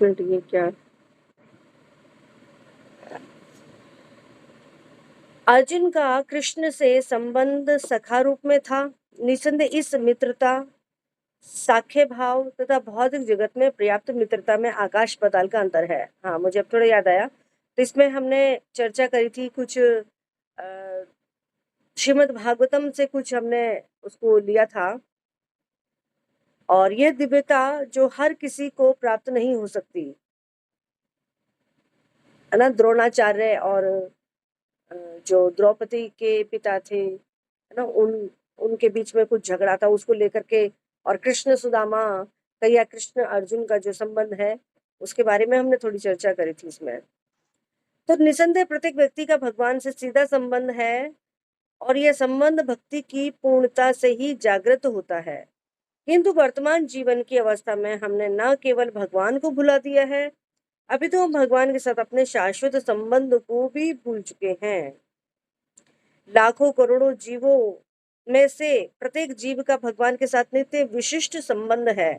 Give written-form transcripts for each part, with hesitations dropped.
Minute, ये क्या? अर्जुन का कृष्ण से संबंध सखा रूप में था। निसंदेह इस मित्रता, साख्य भाव तथा भौतिक जगत में पर्याप्त मित्रता में आकाश पाताल का अंतर है। हाँ, मुझे अब थोड़ा याद आया। तो इसमें हमने चर्चा करी थी कुछ श्रीमद् भागवतम से, कुछ हमने उसको लिया था। और यह दिव्यता जो हर किसी को प्राप्त नहीं हो सकती, है ना। द्रोणाचार्य और जो द्रौपदी के पिता थे, है ना, उनके बीच में कुछ झगड़ा था, उसको लेकर के। और कृष्ण सुदामा का या कृष्ण अर्जुन का जो संबंध है, उसके बारे में हमने थोड़ी चर्चा करी थी इसमें। तो निसंदेह प्रत्येक व्यक्ति का भगवान से सीधा संबंध है, और यह संबंध भक्ति की पूर्णता से ही जागृत होता है। किंतु वर्तमान जीवन की अवस्था में हमने न केवल भगवान को भुला दिया है, अभी तो हम भगवान के साथ अपने शाश्वत संबंध को भी भूल चुके हैं। लाखों करोड़ों जीवों में से प्रत्येक जीव का भगवान के साथ नित्य विशिष्ट संबंध है।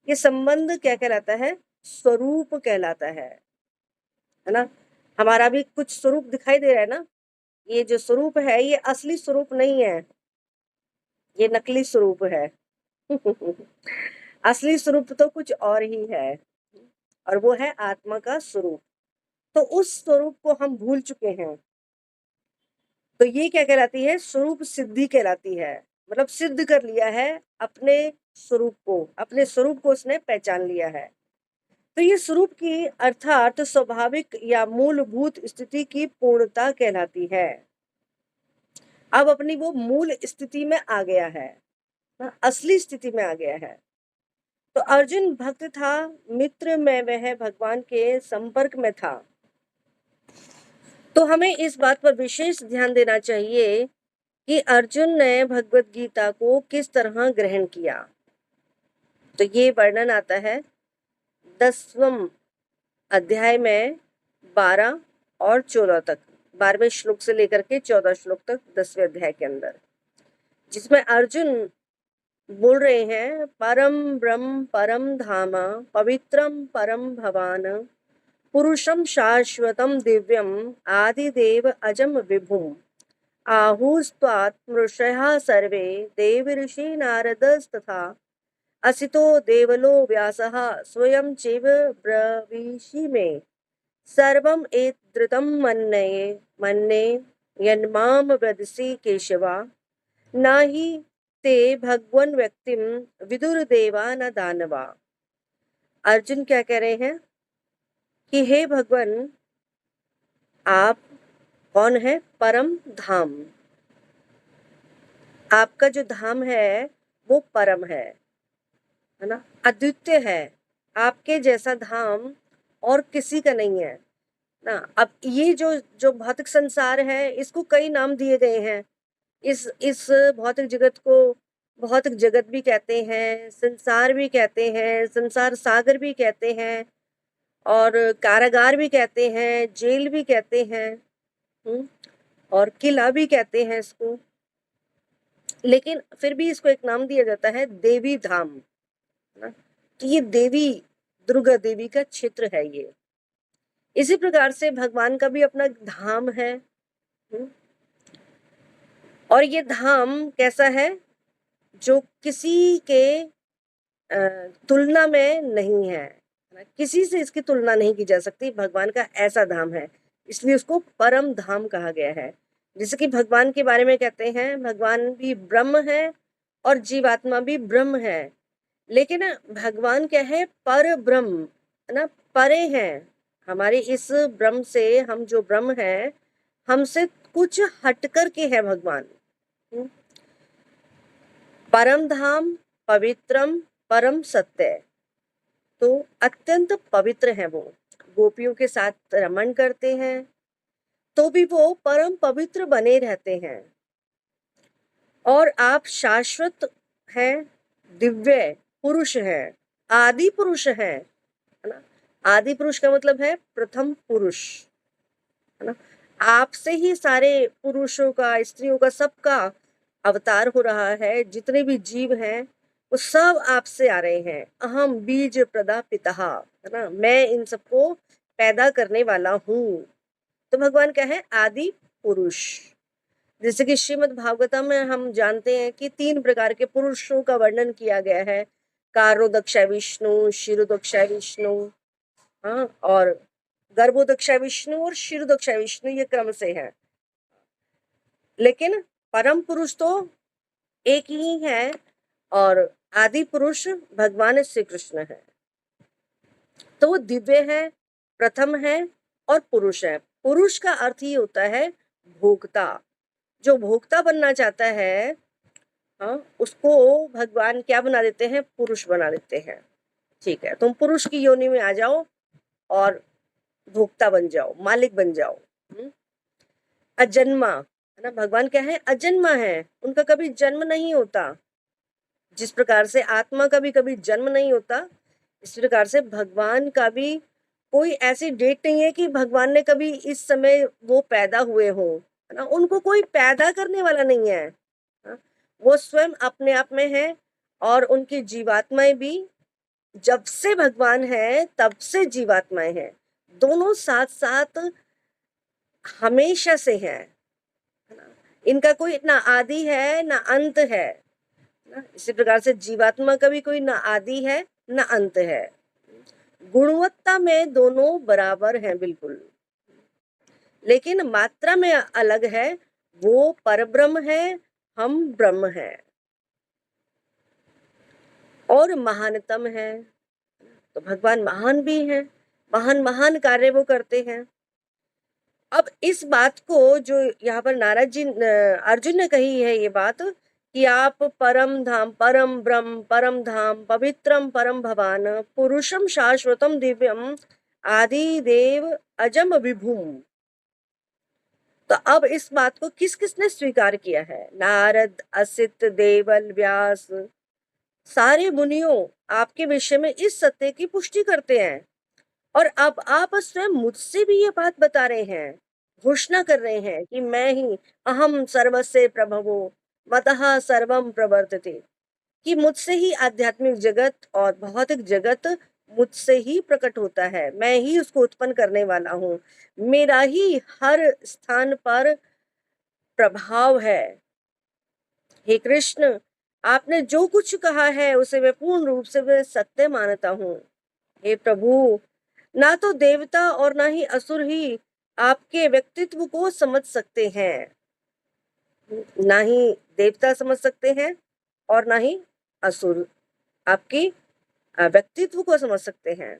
ये संबंध क्या कहलाता है? स्वरूप कहलाता है ना। हमारा भी कुछ स्वरूप दिखाई दे रहा है ना। ये जो स्वरूप है, ये असली स्वरूप नहीं है, ये नकली स्वरूप है। असली स्वरूप तो कुछ और ही है, और वो है आत्मा का स्वरूप। तो उस स्वरूप को हम भूल चुके हैं। तो ये क्या कहलाती है? स्वरूप सिद्धि कहलाती है। मतलब सिद्ध कर लिया है अपने स्वरूप को, अपने स्वरूप को उसने पहचान लिया है। तो ये स्वरूप की अर्थात स्वाभाविक या मूलभूत स्थिति की पूर्णता कहलाती है। अब अपनी वो मूल स्थिति में आ गया है, असली स्थिति में आ गया है। तो अर्जुन भक्त था, मित्र में वह भगवान के संपर्क में था। तो हमें इस बात पर विशेष ध्यान देना चाहिए कि अर्जुन ने भगवत गीता को किस तरह ग्रहण किया। तो ये वर्णन आता है 10वें अध्याय में 12 और 14 तक, 12वें श्लोक से लेकर के 14 श्लोक तक 10वें अध्याय के अंदर, जिसमें अर्जुन बोल रहे हैं, परम ब्रह्म परम धाम पवित्रम परम भवान पुरुषम शाश्वतम दिव्यम आदिदेव अजम विभुम आहुस्त्वात्मृषयः सर्वे देवऋषि नारदस्तथा असितो देवलो व्यासः स्वयं चैव ब्रवीषि मे सर्वम् एतद्रुतं मन्ये यन्मां वदसि केशवा न हि ते भगवन् व्यक्तिं विदुर्देवा न दानवा। अर्जुन क्या कह रहे हैं कि हे भगवान, आप कौन है? परम धाम। आपका जो धाम है वो परम है ना, अद्वितीय है। आपके जैसा धाम और किसी का नहीं है ना। अब ये जो जो भौतिक संसार है, इसको कई नाम दिए गए हैं। इस भौतिक जगत को भौतिक जगत भी कहते हैं, संसार भी कहते हैं, संसार सागर भी कहते हैं, और कारागार भी कहते हैं, जेल भी कहते हैं, और किला भी कहते हैं इसको। लेकिन फिर भी इसको एक नाम दिया जाता है देवी धाम ना। तो ये देवी दुर्गा देवी का क्षेत्र है ये। इसी प्रकार से भगवान का भी अपना धाम है। और ये धाम कैसा है? जो किसी के तुलना में नहीं है, किसी से इसकी तुलना नहीं की जा सकती। भगवान का ऐसा धाम है, इसलिए उसको परम धाम कहा गया है। जैसे कि भगवान के बारे में कहते हैं, भगवान भी ब्रह्म है और जीवात्मा भी ब्रह्म है। लेकिन भगवान क्या है? पर ब्रह्म, है ना, परे हैं। हमारे इस ब्रह्म से, हम जो ब्रह्म है, हमसे कुछ हटकर के है भगवान। परम धाम, पवित्रम, परम सत्य। तो अत्यंत पवित्र है वो। गोपियों के साथ रमण करते हैं तो भी वो परम पवित्र बने रहते हैं। और आप शाश्वत हैं, दिव्य पुरुष हैं, आदि पुरुष हैं, है ना। आदि पुरुष का मतलब है प्रथम पुरुष, है ना। आपसे ही सारे पुरुषों का, स्त्रियों का, सबका अवतार हो रहा है। जितने भी जीव हैं वो सब आपसे आ रहे हैं। अहम बीज प्रदा पिता, है ना, मैं इन सबको पैदा करने वाला हूँ। तो भगवान क्या है? आदि पुरुष। जैसे कि श्रीमद् भागवतम में हम जानते हैं कि 3 प्रकार के पुरुषों का वर्णन किया गया है। कारोदक्ष विष्णु, शिरोदक्ष विष्णु, हाँ, और गर्भोदक्ष विष्णु और शिरोदक्ष विष्णु, ये क्रम से है। लेकिन परम पुरुष तो एक ही है और आदि पुरुष भगवान श्री कृष्ण है। तो वो दिव्य है, प्रथम है और पुरुष है। पुरुष का अर्थ ही होता है भोक्ता। जो भोक्ता बनना चाहता है, हाँ, उसको भगवान क्या बना देते हैं? पुरुष बना देते हैं। ठीक है, तुम पुरुष की योनि में आ जाओ और भोक्ता बन जाओ, मालिक बन जाओ। अजन्मा, है ना, भगवान क्या है? अजन्मा है, उनका कभी जन्म नहीं होता। जिस प्रकार से आत्मा का भी कभी जन्म नहीं होता, इस प्रकार से भगवान का भी कोई ऐसी डेट नहीं है कि भगवान ने कभी इस समय वो पैदा हुए हो, है ना। उनको कोई पैदा करने वाला नहीं है, हाँ? वो स्वयं अपने आप में है और उनकी जीवात्माएं भी जब से भगवान है तब से जीवात्माएं हैं। दोनों साथ साथ हमेशा से है ना। इनका कोई ना आदि है ना अंत है ना। इसी प्रकार से जीवात्मा का भी कोई ना आदि है ना अंत है। गुणवत्ता में दोनों बराबर हैं बिल्कुल, लेकिन मात्रा में अलग है। वो परब्रह्म है, हम ब्रह्म है और महानतम है। तो भगवान महान भी है, महान महान कार्य वो करते हैं। अब इस बात को जो यहाँ पर नारद जी अर्जुन ने कही है, ये बात कि आप परम धाम, परम ब्रह्म, परम धाम, पवित्रम परम भवान, पुरुषम शाश्वतम दिव्यम, आदि देव अजम विभुम। तो अब इस बात को किस किसने स्वीकार किया है? नारद, असित, देवल, व्यास, सारे मुनियों आपके विषय में इस सत्य की पुष्टि करते हैं। और अब आप स्वयं मुझसे भी ये बात बता रहे हैं, घोषणा कर रहे हैं कि मैं ही अहम सर्वस्य प्रभवो मतः सर्वम प्रवर्तते, कि मुझसे ही आध्यात्मिक जगत और भौतिक जगत मुझसे ही प्रकट होता है, मैं ही उसको उत्पन्न करने वाला हूँ, मेरा ही हर स्थान पर प्रभाव है। हे कृष्ण, आपने जो कुछ कहा है उसे मैं पूर्ण रूप से मैं सत्य मानता हूँ। हे प्रभु, ना तो देवता और ना ही असुर ही आपके व्यक्तित्व को समझ सकते हैं, ना ही देवता समझ सकते हैं और ना ही असुर आपकी व्यक्तित्व को समझ सकते हैं।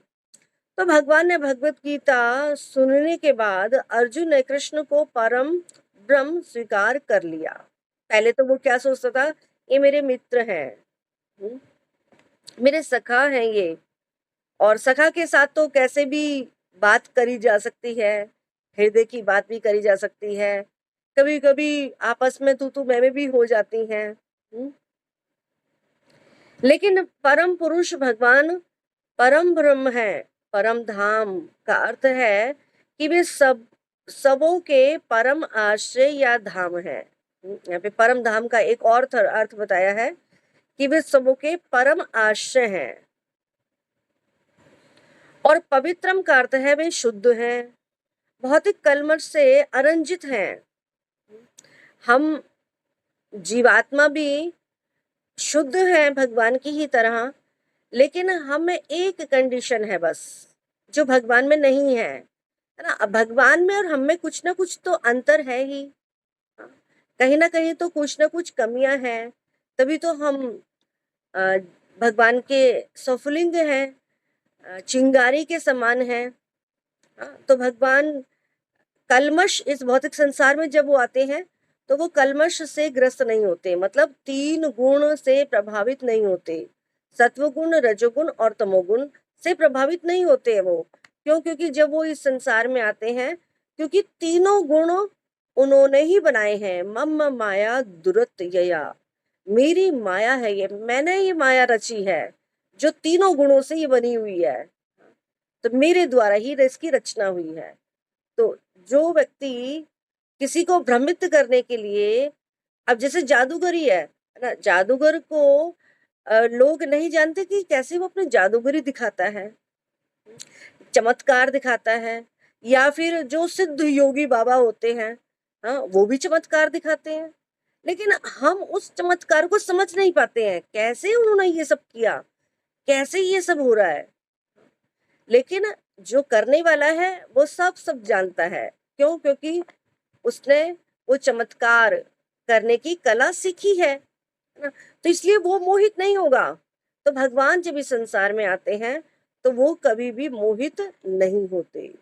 तो भगवान ने भगवत गीता सुनने के बाद अर्जुन ने कृष्ण को परम ब्रह्म स्वीकार कर लिया। पहले तो वो क्या सोचता था? ये मेरे मित्र हैं, हम्म, मेरे सखा हैं ये, और सखा के साथ तो कैसे भी बात करी जा सकती है, हृदय की बात भी करी जा सकती है, कभी कभी आपस में तू मैं भी हो जाती हैं। लेकिन परम पुरुष भगवान परम ब्रह्म है। परम धाम का अर्थ है कि वे सबों के परम आश्रय या धाम है। यहाँ पे परम धाम का एक और अर्थ बताया है कि वे सबों के परम आश्रय हैं। और पवित्रम का अर्थ है वे शुद्ध हैं, भौतिक कलमश से अरंजित हैं। हम जीवात्मा भी शुद्ध हैं भगवान की ही तरह, लेकिन हम में एक कंडीशन है बस, जो भगवान में नहीं है, है ना। अब भगवान में और हम में कुछ ना कुछ तो अंतर है ही, कहीं ना कहीं तो कुछ ना कुछ कमियां हैं, तभी तो हम अ, भगवान के स्वफुलिंग हैं, चिंगारी के समान है। तो भगवान कलमश इस भौतिक संसार में जब वो आते हैं तो वो कलमश से ग्रस्त नहीं होते, मतलब 3 गुण से प्रभावित नहीं होते, सत्वगुण, रजोगुण और तमोगुण से प्रभावित नहीं होते वो। क्यों? क्योंकि जब वो इस संसार में आते हैं, क्योंकि तीनों गुण उन्होंने ही बनाए हैं। मम माया दुरत्यया, मेरी माया है ये, मैंने ये माया रची है जो तीनों गुणों से ये बनी हुई है, तो मेरे द्वारा ही इसकी रचना हुई है। तो जो व्यक्ति किसी को भ्रमित करने के लिए, अब जैसे जादूगरी है ना, जादूगर को लोग नहीं जानते कि कैसे वो अपनी जादूगरी दिखाता है। चमत्कार दिखाता है, या फिर जो सिद्ध योगी बाबा होते हैं, हाँ, वो भी चमत्कार दिखाते हैं। लेकिन हम उस चमत्कार को समझ नहीं पाते हैं, कैसे उन्होंने ये सब किया, कैसे ये सब हो रहा है। लेकिन जो करने वाला है वो सब जानता है। क्यों? क्योंकि उसने वो चमत्कार करने की कला सीखी है ना? तो इसलिए वो मोहित नहीं होगा। तो भगवान जब इस संसार में आते हैं तो वो कभी भी मोहित नहीं होते।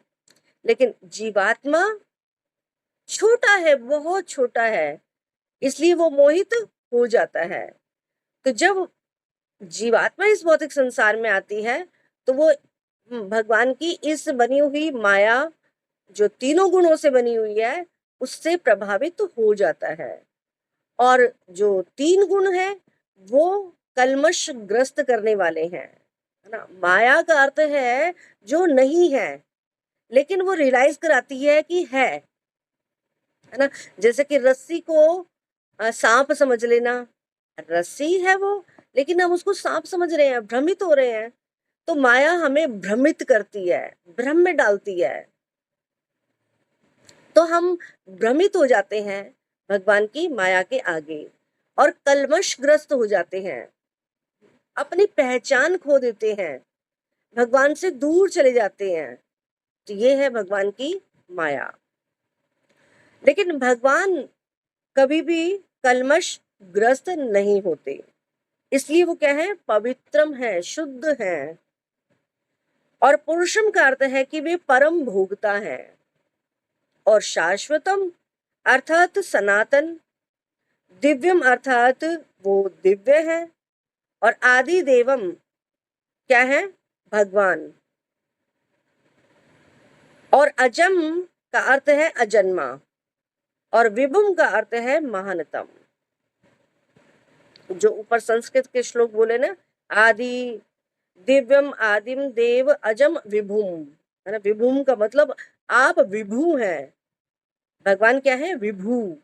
लेकिन जीवात्मा छोटा है, बहुत छोटा है, इसलिए वो मोहित हो जाता है। तो जब जीवात्मा इस भौतिक संसार में आती है तो वो भगवान की इस बनी हुई माया, जो तीनों गुणों से बनी हुई है, उससे प्रभावित हो जाता है। और जो तीन गुण है वो कल्मश ग्रस्त करने वाले हैं, है ना? माया का अर्थ है जो नहीं है, लेकिन वो रियलाइज कराती है कि है ना? जैसे कि रस्सी को सांप समझ लेना, रस्सी है वो, लेकिन हम उसको सांप समझ रहे हैं, भ्रमित हो रहे हैं। तो माया हमें भ्रमित करती है, भ्रम में डालती है, तो हम भ्रमित हो जाते हैं भगवान की माया के आगे और कल्मशग्रस्त हो जाते हैं, अपनी पहचान खो देते हैं, भगवान से दूर चले जाते हैं। तो ये है भगवान की माया। लेकिन भगवान कभी भी कल्मश ग्रस्त नहीं होते, इसलिए वो क्या है? पवित्रम है, शुद्ध है। और पुरुषम का अर्थ है कि वे परम भोगता है। और शाश्वतम अर्थात सनातन, दिव्यम अर्थात वो दिव्य है, और आदि देवम क्या है? भगवान। और अजम का अर्थ है अजन्मा, और विभुम का अर्थ है महानतम। जो ऊपर संस्कृत के श्लोक बोले ना, आदि दिव्यम आदिम देव अजम विभुम, है ना? विभुम का मतलब आप विभु हैं, भगवान क्या है? विभु।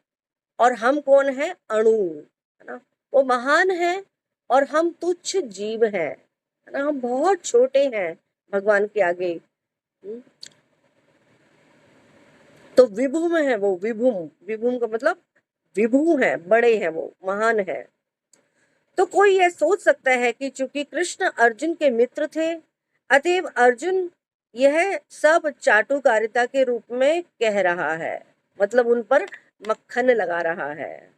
और हम कौन है? अणु, है ना? वो महान है और हम तुच्छ जीव हैं, है ना? हम बहुत छोटे हैं भगवान के आगे। तो विभुम है वो, विभुम, विभुम का मतलब विभु है, बड़े हैं वो, महान है। तो कोई यह सोच सकता है कि चूंकि कृष्ण अर्जुन के मित्र थे, अतएव अर्जुन यह सब चाटुकारिता के रूप में कह रहा है, मतलब उन पर मक्खन लगा रहा है।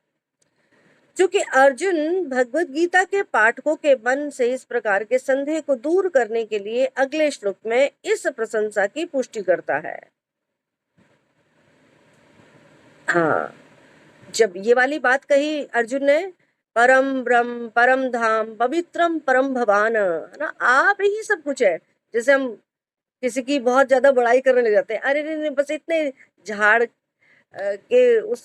चूंकि अर्जुन भगवत गीता के पाठकों के मन से इस प्रकार के संदेह को दूर करने के लिए अगले श्लोक में इस प्रशंसा की पुष्टि करता है। हाँ, जब ये वाली बात कही अर्जुन ने, परम ब्रह्म परम धाम पवित्रम परम भवान, है ना? आप ही सब कुछ है। जैसे हम किसी की बहुत ज्यादा बड़ाई करने लग जाते हैं, अरे नहीं, नहीं बस इतने झाड़ के उस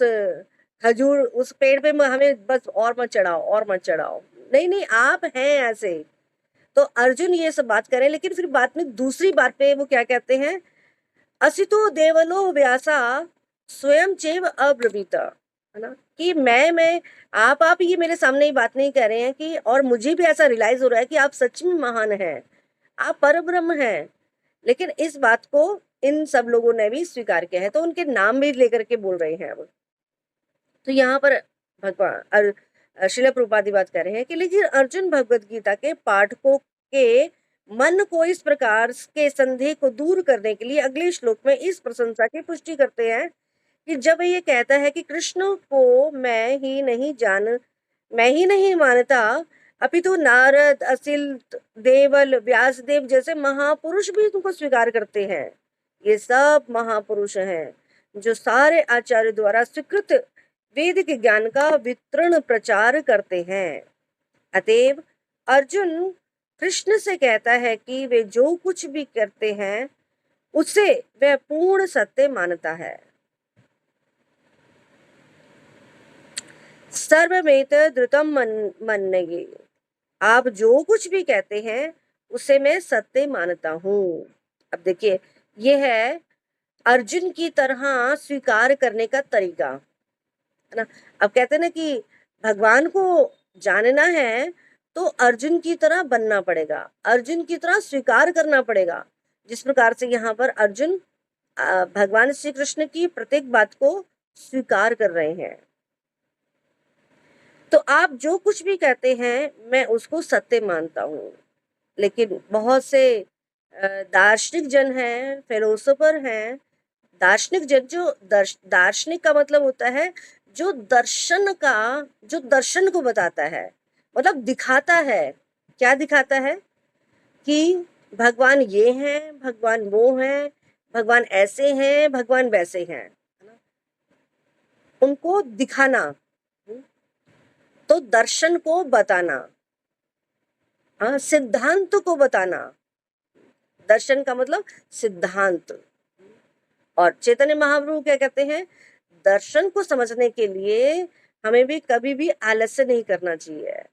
खजूर उस पेड़ पे हमें बस और मत चढ़ाओ, और मत चढ़ाओ। नहीं नहीं, आप हैं ऐसे। तो अर्जुन ये सब बात करें, लेकिन फिर बाद में दूसरी बात पे वो क्या कहते हैं? असितो देवलो व्यासा स्वयं चैव अब्रवीत, है ना? कि मैं आप ये मेरे सामने ही बात नहीं कह रहे हैं कि, और मुझे भी ऐसा रियलाइज हो रहा है कि आप सच में महान हैं, आप परब्रह्म हैं। लेकिन इस बात को इन सब लोगों ने भी स्वीकार किया है, तो उनके नाम भी लेकर के बोल रहे हैं अब। तो यहाँ पर भगवान श्रील प्रभुपाद बात कर रहे हैं कि लेकिन अर्जुन भगवत गीता के पाठकों के मन को इस प्रकार के संदेह को दूर करने के लिए अगले श्लोक में इस प्रशंसा की पुष्टि करते हैं कि जब ये कहता है कि कृष्ण को मैं ही नहीं मानता, अपितु नारद, असिल, देवल, व्यासदेव जैसे महापुरुष भी तुमको स्वीकार करते हैं। ये सब महापुरुष हैं जो सारे आचार्य द्वारा स्वीकृत वैदिक ज्ञान का वितरण प्रचार करते हैं। अतएव अर्जुन कृष्ण से कहता है कि वे जो कुछ भी करते हैं उसे वह पूर्ण सत्य मानता है। सर्वमेत द्रुतम मन्ये, आप जो कुछ भी कहते हैं उसे मैं सत्य मानता हूँ। अब देखिए, ये है अर्जुन की तरह स्वीकार करने का तरीका, है ना? अब कहते हैं ना कि भगवान को जानना है तो अर्जुन की तरह बनना पड़ेगा, अर्जुन की तरह स्वीकार करना पड़ेगा। जिस प्रकार से यहाँ पर अर्जुन भगवान श्री कृष्ण की प्रत्येक बात को स्वीकार कर रहे हैं। तो आप जो कुछ भी कहते हैं मैं उसको सत्य मानता हूँ, लेकिन बहुत से दार्शनिक जन हैं, फिलोसोफर हैं, दार्शनिक जन जो दार्शनिक का मतलब होता है जो दर्शन को बताता है, मतलब दिखाता है। क्या दिखाता है? कि भगवान ये हैं, भगवान वो हैं, भगवान ऐसे हैं, भगवान वैसे हैं, है ना? उनको दिखाना, तो दर्शन को बताना, हाँ, सिद्धांत को बताना। दर्शन का मतलब सिद्धांत। और चैतन्य महाप्रभु क्या कहते हैं? दर्शन को समझने के लिए हमें भी कभी भी आलस्य नहीं करना चाहिए।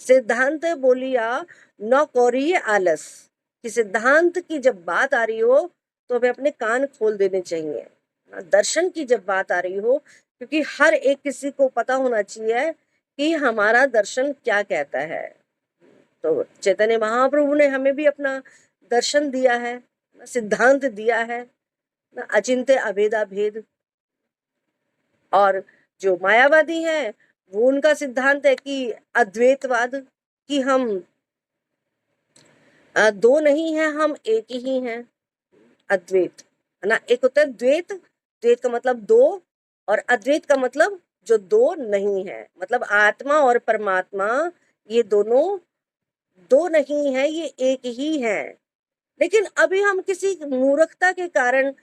सिद्धांत बोलिया न करिए आलस, कि सिद्धांत की जब बात आ रही हो तो हमें अपने कान खोल देने चाहिए। दर्शन की जब बात आ रही हो, क्योंकि हर एक किसी को पता होना चाहिए कि हमारा दर्शन क्या कहता है। तो चैतन्य महाप्रभु ने हमें भी अपना दर्शन दिया है, सिद्धांत दिया है, अचिंत्य अभेदा भेद। और जो मायावादी हैं वो उनका सिद्धांत है कि अद्वैतवाद, कि हम दो नहीं हैं, हम एक ही हैं। अद्वैत, है ना? एक होता है द्वैत, द्वैत का मतलब दो, और अद्वैत का मतलब जो दो नहीं है, मतलब आत्मा और परमात्मा ये दोनों दो नहीं है, ये एक ही है। लेकिन अभी हम किसी मूर्खता के कारण,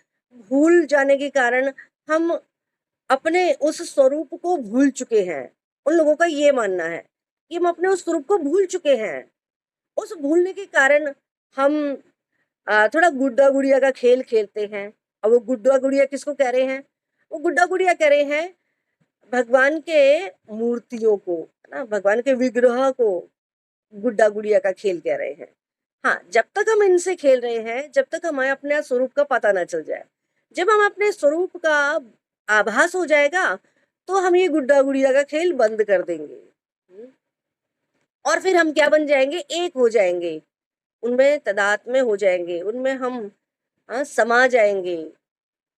भूल जाने के कारण हम अपने उस स्वरूप को भूल चुके हैं। उन लोगों का ये मानना है कि हम अपने उस स्वरूप को भूल चुके हैं। उस भूलने के कारण हम थोड़ा गुड्डा गुड़िया का खेल खेलते हैं। और वो गुड्डा गुड़िया किसको कह रहे हैं? वो गुड्डा गुड़िया कह रहे हैं भगवान के मूर्तियों को, है ना, भगवान के विग्रह को गुड्डा गुड़िया का खेल कह रहे हैं। हाँ, जब तक हम इनसे खेल रहे हैं, जब तक हमें अपने स्वरूप का पता ना चल जाए। जब हम अपने स्वरूप का आभास हो जाएगा तो हम ये गुड्डा गुड़िया का खेल बंद कर देंगे। और फिर हम क्या बन जाएंगे? एक हो जाएंगे, उनमें तदात्म्य हो जाएंगे, उनमें हम समा जाएंगे,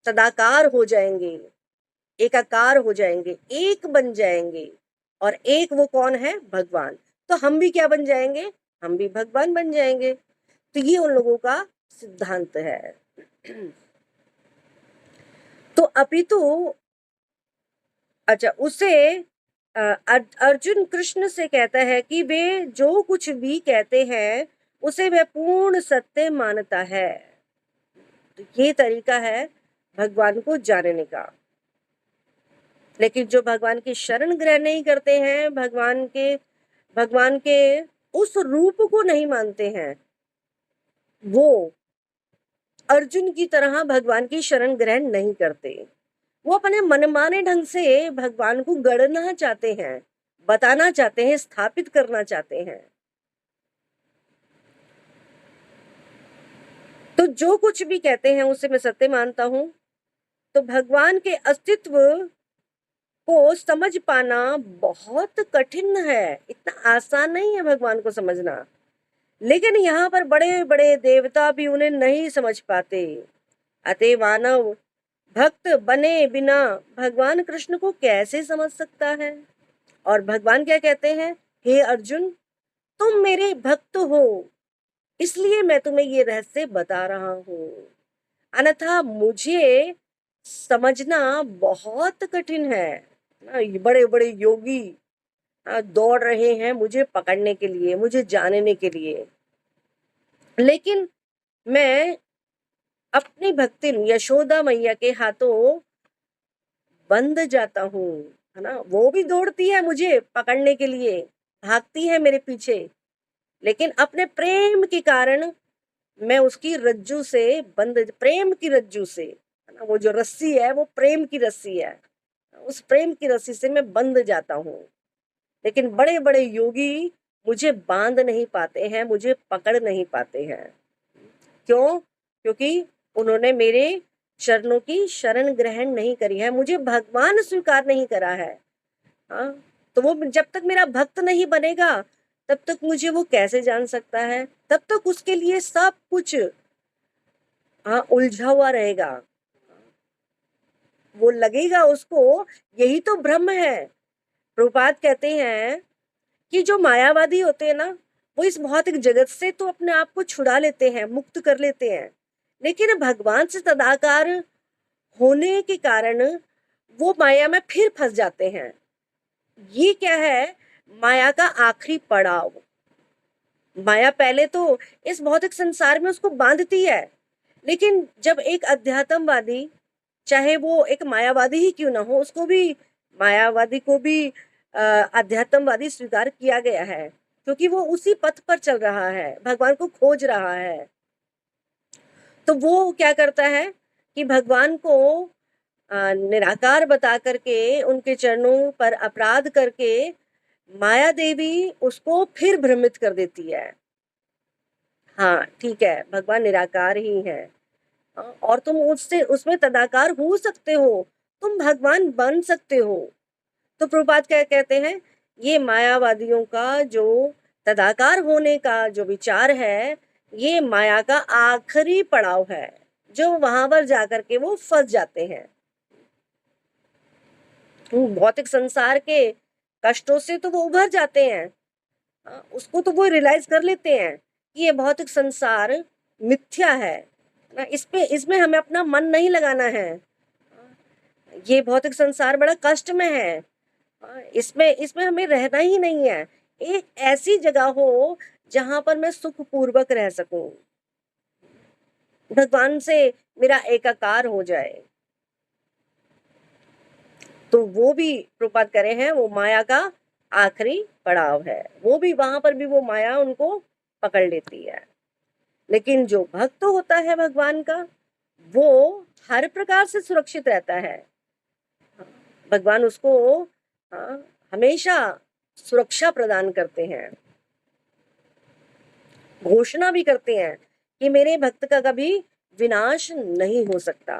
तदाकार हो जाएंगे, एकाकार हो जाएंगे, एक बन जाएंगे। और एक वो कौन है? भगवान। तो हम भी क्या बन जाएंगे? हम भी भगवान बन जाएंगे। तो ये उन लोगों का सिद्धांत है। तो अपितु अच्छा, उसे अर्जुन कृष्ण से कहता है कि वे जो कुछ भी कहते हैं उसे वह पूर्ण सत्य मानता है। तो ये तरीका है भगवान को जानने का। लेकिन जो भगवान की शरण ग्रहण नहीं करते हैं, भगवान के उस रूप को नहीं मानते हैं, वो अर्जुन की तरह भगवान की शरण ग्रहण नहीं करते। वो अपने मनमाने ढंग से भगवान को गढ़ना चाहते हैं, बताना चाहते हैं, स्थापित करना चाहते हैं। तो जो कुछ भी कहते हैं उसे मैं सत्य मानता हूं। तो भगवान के अस्तित्व को समझ पाना बहुत कठिन है, इतना आसान नहीं है भगवान को समझना। लेकिन यहाँ पर बड़े बड़े देवता भी उन्हें नहीं समझ पाते। अतः मानव भक्त बने बिना भगवान कृष्ण को कैसे समझ सकता है? और भगवान क्या कहते हैं? हे अर्जुन, तुम मेरे भक्त हो, इसलिए मैं तुम्हें ये रहस्य बता रहा हूँ, अन्यथा मुझे समझना बहुत कठिन है। बड़े बड़े योगी दौड़ रहे हैं मुझे पकड़ने के लिए, मुझे जानने के लिए, लेकिन मैं अपनी भक्ति यशोदा मैया के हाथों बंद जाता हूँ, है ना। वो भी दौड़ती है मुझे पकड़ने के लिए, भागती है मेरे पीछे, लेकिन अपने प्रेम के कारण मैं उसकी रज्जू से बंद, प्रेम की रज्जू से, है ना, वो जो रस्सी है वो प्रेम की रस्सी है, उस प्रेम की रस्सी से मैं बंध जाता हूँ। लेकिन बड़े बड़े योगी मुझे बांध नहीं पाते हैं, मुझे पकड़ नहीं पाते हैं। क्यों? क्योंकि उन्होंने मेरे चरणों की शरण ग्रहण नहीं करी है, मुझे भगवान स्वीकार नहीं करा है। हाँ, तो वो जब तक मेरा भक्त नहीं बनेगा तब तक मुझे वो कैसे जान सकता है? तब तक उसके लिए सब कुछ हाँ, उलझा हुआ रहेगा, वो लगेगा उसको यही तो ब्रह्म है। प्रभुपाद कहते हैं कि जो मायावादी होते हैं ना, वो इस भौतिक जगत से तो अपने आप को छुड़ा लेते हैं, मुक्त कर लेते हैं, लेकिन भगवान से तदाकार होने के कारण वो माया में फिर फंस जाते हैं। ये क्या है? माया का आखिरी पड़ाव। माया पहले तो इस भौतिक संसार में उसको बांधती है, लेकिन जब एक अध्यात्मवादी, चाहे वो एक मायावादी ही क्यों ना हो, उसको भी, मायावादी को भी अध्यात्मवादी स्वीकार किया गया है, क्योंकि वो उसी पथ पर चल रहा है, भगवान को खोज रहा है। तो वो क्या करता है कि भगवान को निराकार बता करके, उनके चरणों पर अपराध करके माया देवी उसको फिर भ्रमित कर देती है। हाँ ठीक है, भगवान निराकार ही है, और तुम उससे उसमें तदाकार हो सकते हो, तुम भगवान बन सकते हो। तो प्रभुपाद क्या कहते हैं, ये मायावादियों का जो तदाकार होने का जो विचार है, ये माया का आखिरी पड़ाव है, जो वहां पर जाकर के वो फंस जाते हैं। भौतिक संसार के कष्टों से तो वो उभर जाते हैं, उसको तो वो रियलाइज कर लेते हैं कि ये भौतिक संसार मिथ्या है ना, इसमें हमें अपना मन नहीं लगाना है, ये भौतिक संसार बड़ा कष्ट में है, इसमें इसमें हमें रहना ही नहीं है। एक ऐसी जगह हो जहां पर मैं सुख पूर्वक रह सकूं, भगवान से मेरा एकाकार हो जाए। तो वो भी प्रभुपाद करे हैं, वो माया का आखिरी पड़ाव है, वो भी वहां पर भी वो माया उनको पकड़ लेती है। लेकिन जो भक्त होता है भगवान का, वो हर प्रकार से सुरक्षित रहता है। भगवान उसको हाँ, हमेशा सुरक्षा प्रदान करते हैं, घोषणा भी करते हैं कि मेरे भक्त का कभी विनाश नहीं हो सकता।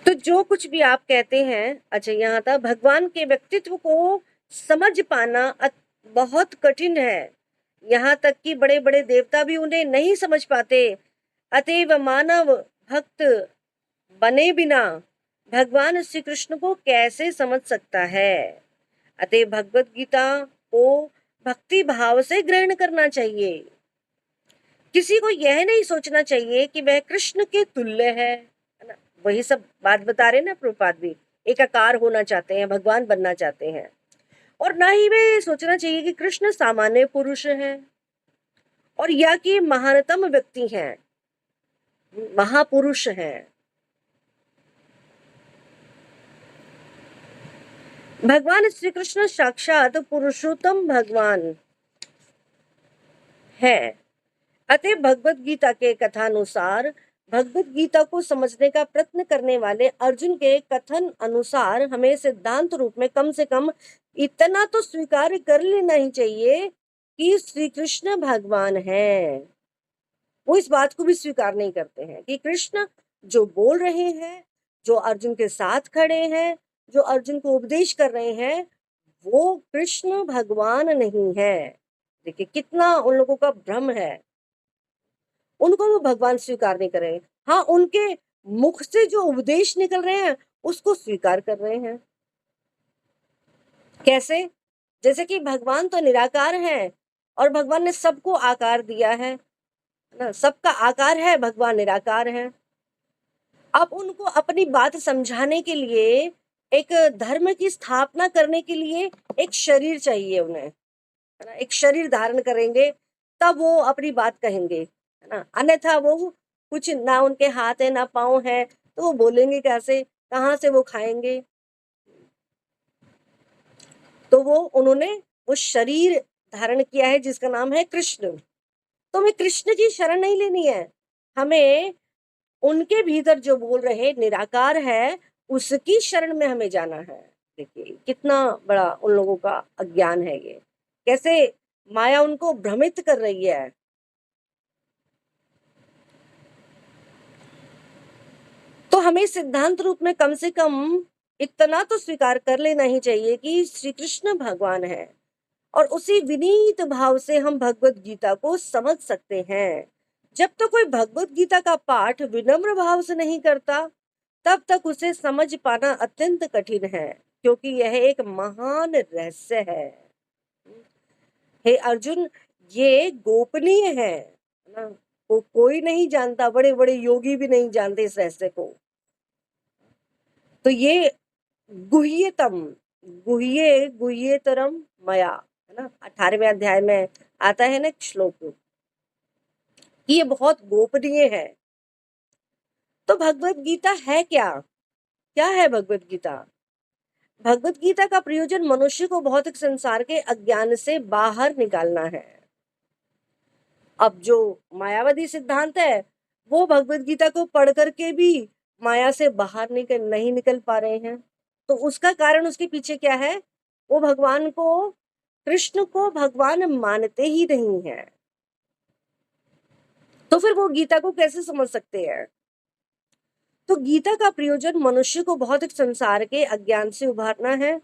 तो जो कुछ भी आप कहते हैं, अच्छा यहाँ था, भगवान के व्यक्तित्व को समझ पाना बहुत कठिन है, यहाँ तक कि बड़े बड़े देवता भी उन्हें नहीं समझ पाते। अतएव मानव भक्त बने बिना भगवान श्री कृष्ण को कैसे समझ सकता है? अतः भगवत गीता को भक्ति भाव से ग्रहण करना चाहिए। किसी को यह नहीं सोचना चाहिए कि वह कृष्ण के तुल्य है ना? वही सब बात बता रहे ना प्रभुपाद भी, एकाकार होना चाहते हैं, भगवान बनना चाहते हैं। और ना ही वे सोचना चाहिए कि कृष्ण सामान्य पुरुष है, और या कि महानतम व्यक्ति हैं, महापुरुष हैं। भगवान श्री कृष्ण साक्षात पुरुषोत्तम भगवान है। अतः भगवत गीता के कथानुसार, भगवत गीता को समझने का प्रयत्न करने वाले अर्जुन के कथन अनुसार हमें सिद्धांत रूप में कम से कम इतना तो स्वीकार कर लेना ही चाहिए कि श्री कृष्ण भगवान है। वो इस बात को भी स्वीकार नहीं करते हैं कि कृष्ण जो बोल रहे हैं, जो अर्जुन के साथ खड़े हैं, जो अर्जुन को उपदेश कर रहे हैं, वो कृष्ण भगवान नहीं है। देखिए कितना उन लोगों का भ्रम है, उनको वो भगवान स्वीकार नहीं कर रहे हैं। हाँ, उनके मुख से जो उपदेश निकल रहे हैं उसको स्वीकार कर रहे हैं। कैसे? जैसे कि भगवान तो निराकार है, और भगवान ने सबको आकार दिया है ना, सबका आकार है, भगवान निराकार है। अब उनको अपनी बात समझाने के लिए, एक धर्म की स्थापना करने के लिए एक शरीर चाहिए उन्हें, है ना, एक शरीर धारण करेंगे तब वो अपनी बात कहेंगे, है ना, अन्यथा वो कुछ ना, उनके हाथ है ना पाँव है, तो वो बोलेंगे कैसे, कहाँ से वो खाएंगे? तो वो उन्होंने वो शरीर धारण किया है जिसका नाम है कृष्ण। तो हमें कृष्ण की शरण नहीं लेनी है, हमें उनके भीतर जो बोल रहे निराकार है, उसकी शरण में हमें जाना है। देखिए कितना बड़ा उन लोगों का अज्ञान है, ये कैसे माया उनको भ्रमित कर रही है। तो हमें सिद्धांत रूप में कम से कम इतना तो स्वीकार कर लेना ही चाहिए कि श्री कृष्ण भगवान है, और उसी विनीत भाव से हम भगवत गीता को समझ सकते हैं। जब तक कोई भगवत गीता का पाठ विनम्र भाव से नहीं करता, तब तक उसे समझ पाना अत्यंत कठिन है, क्योंकि यह एक महान रहस्य है। हे अर्जुन, ये गोपनीय है ना, कोई नहीं जानता, बड़े बड़े योगी भी नहीं जानते इस रहस्य को। तो ये गुह्यतम, गुह्यतरम मया, है ना, 18वें अध्याय में आता है ना श्लोक, कि ये बहुत गोपनीय है। तो भगवत गीता है क्या? क्या है भगवत गीता? भगवत गीता का प्रयोजन मनुष्य को भौतिक संसार के अज्ञान से बाहर निकालना है। अब जो मायावादी सिद्धांत है, वो भगवत गीता को पढ़ करके भी माया से बाहर नहीं निकल पा रहे हैं। तो उसका कारण उसके पीछे क्या है? वो भगवान को, कृष्ण को भगवान मानते ही नहीं है। तो फिर वो गीता को कैसे समझ सकते हैं? तो गीता का प्रयोजन मनुष्य को भौतिक संसार के अज्ञान से उभारना है।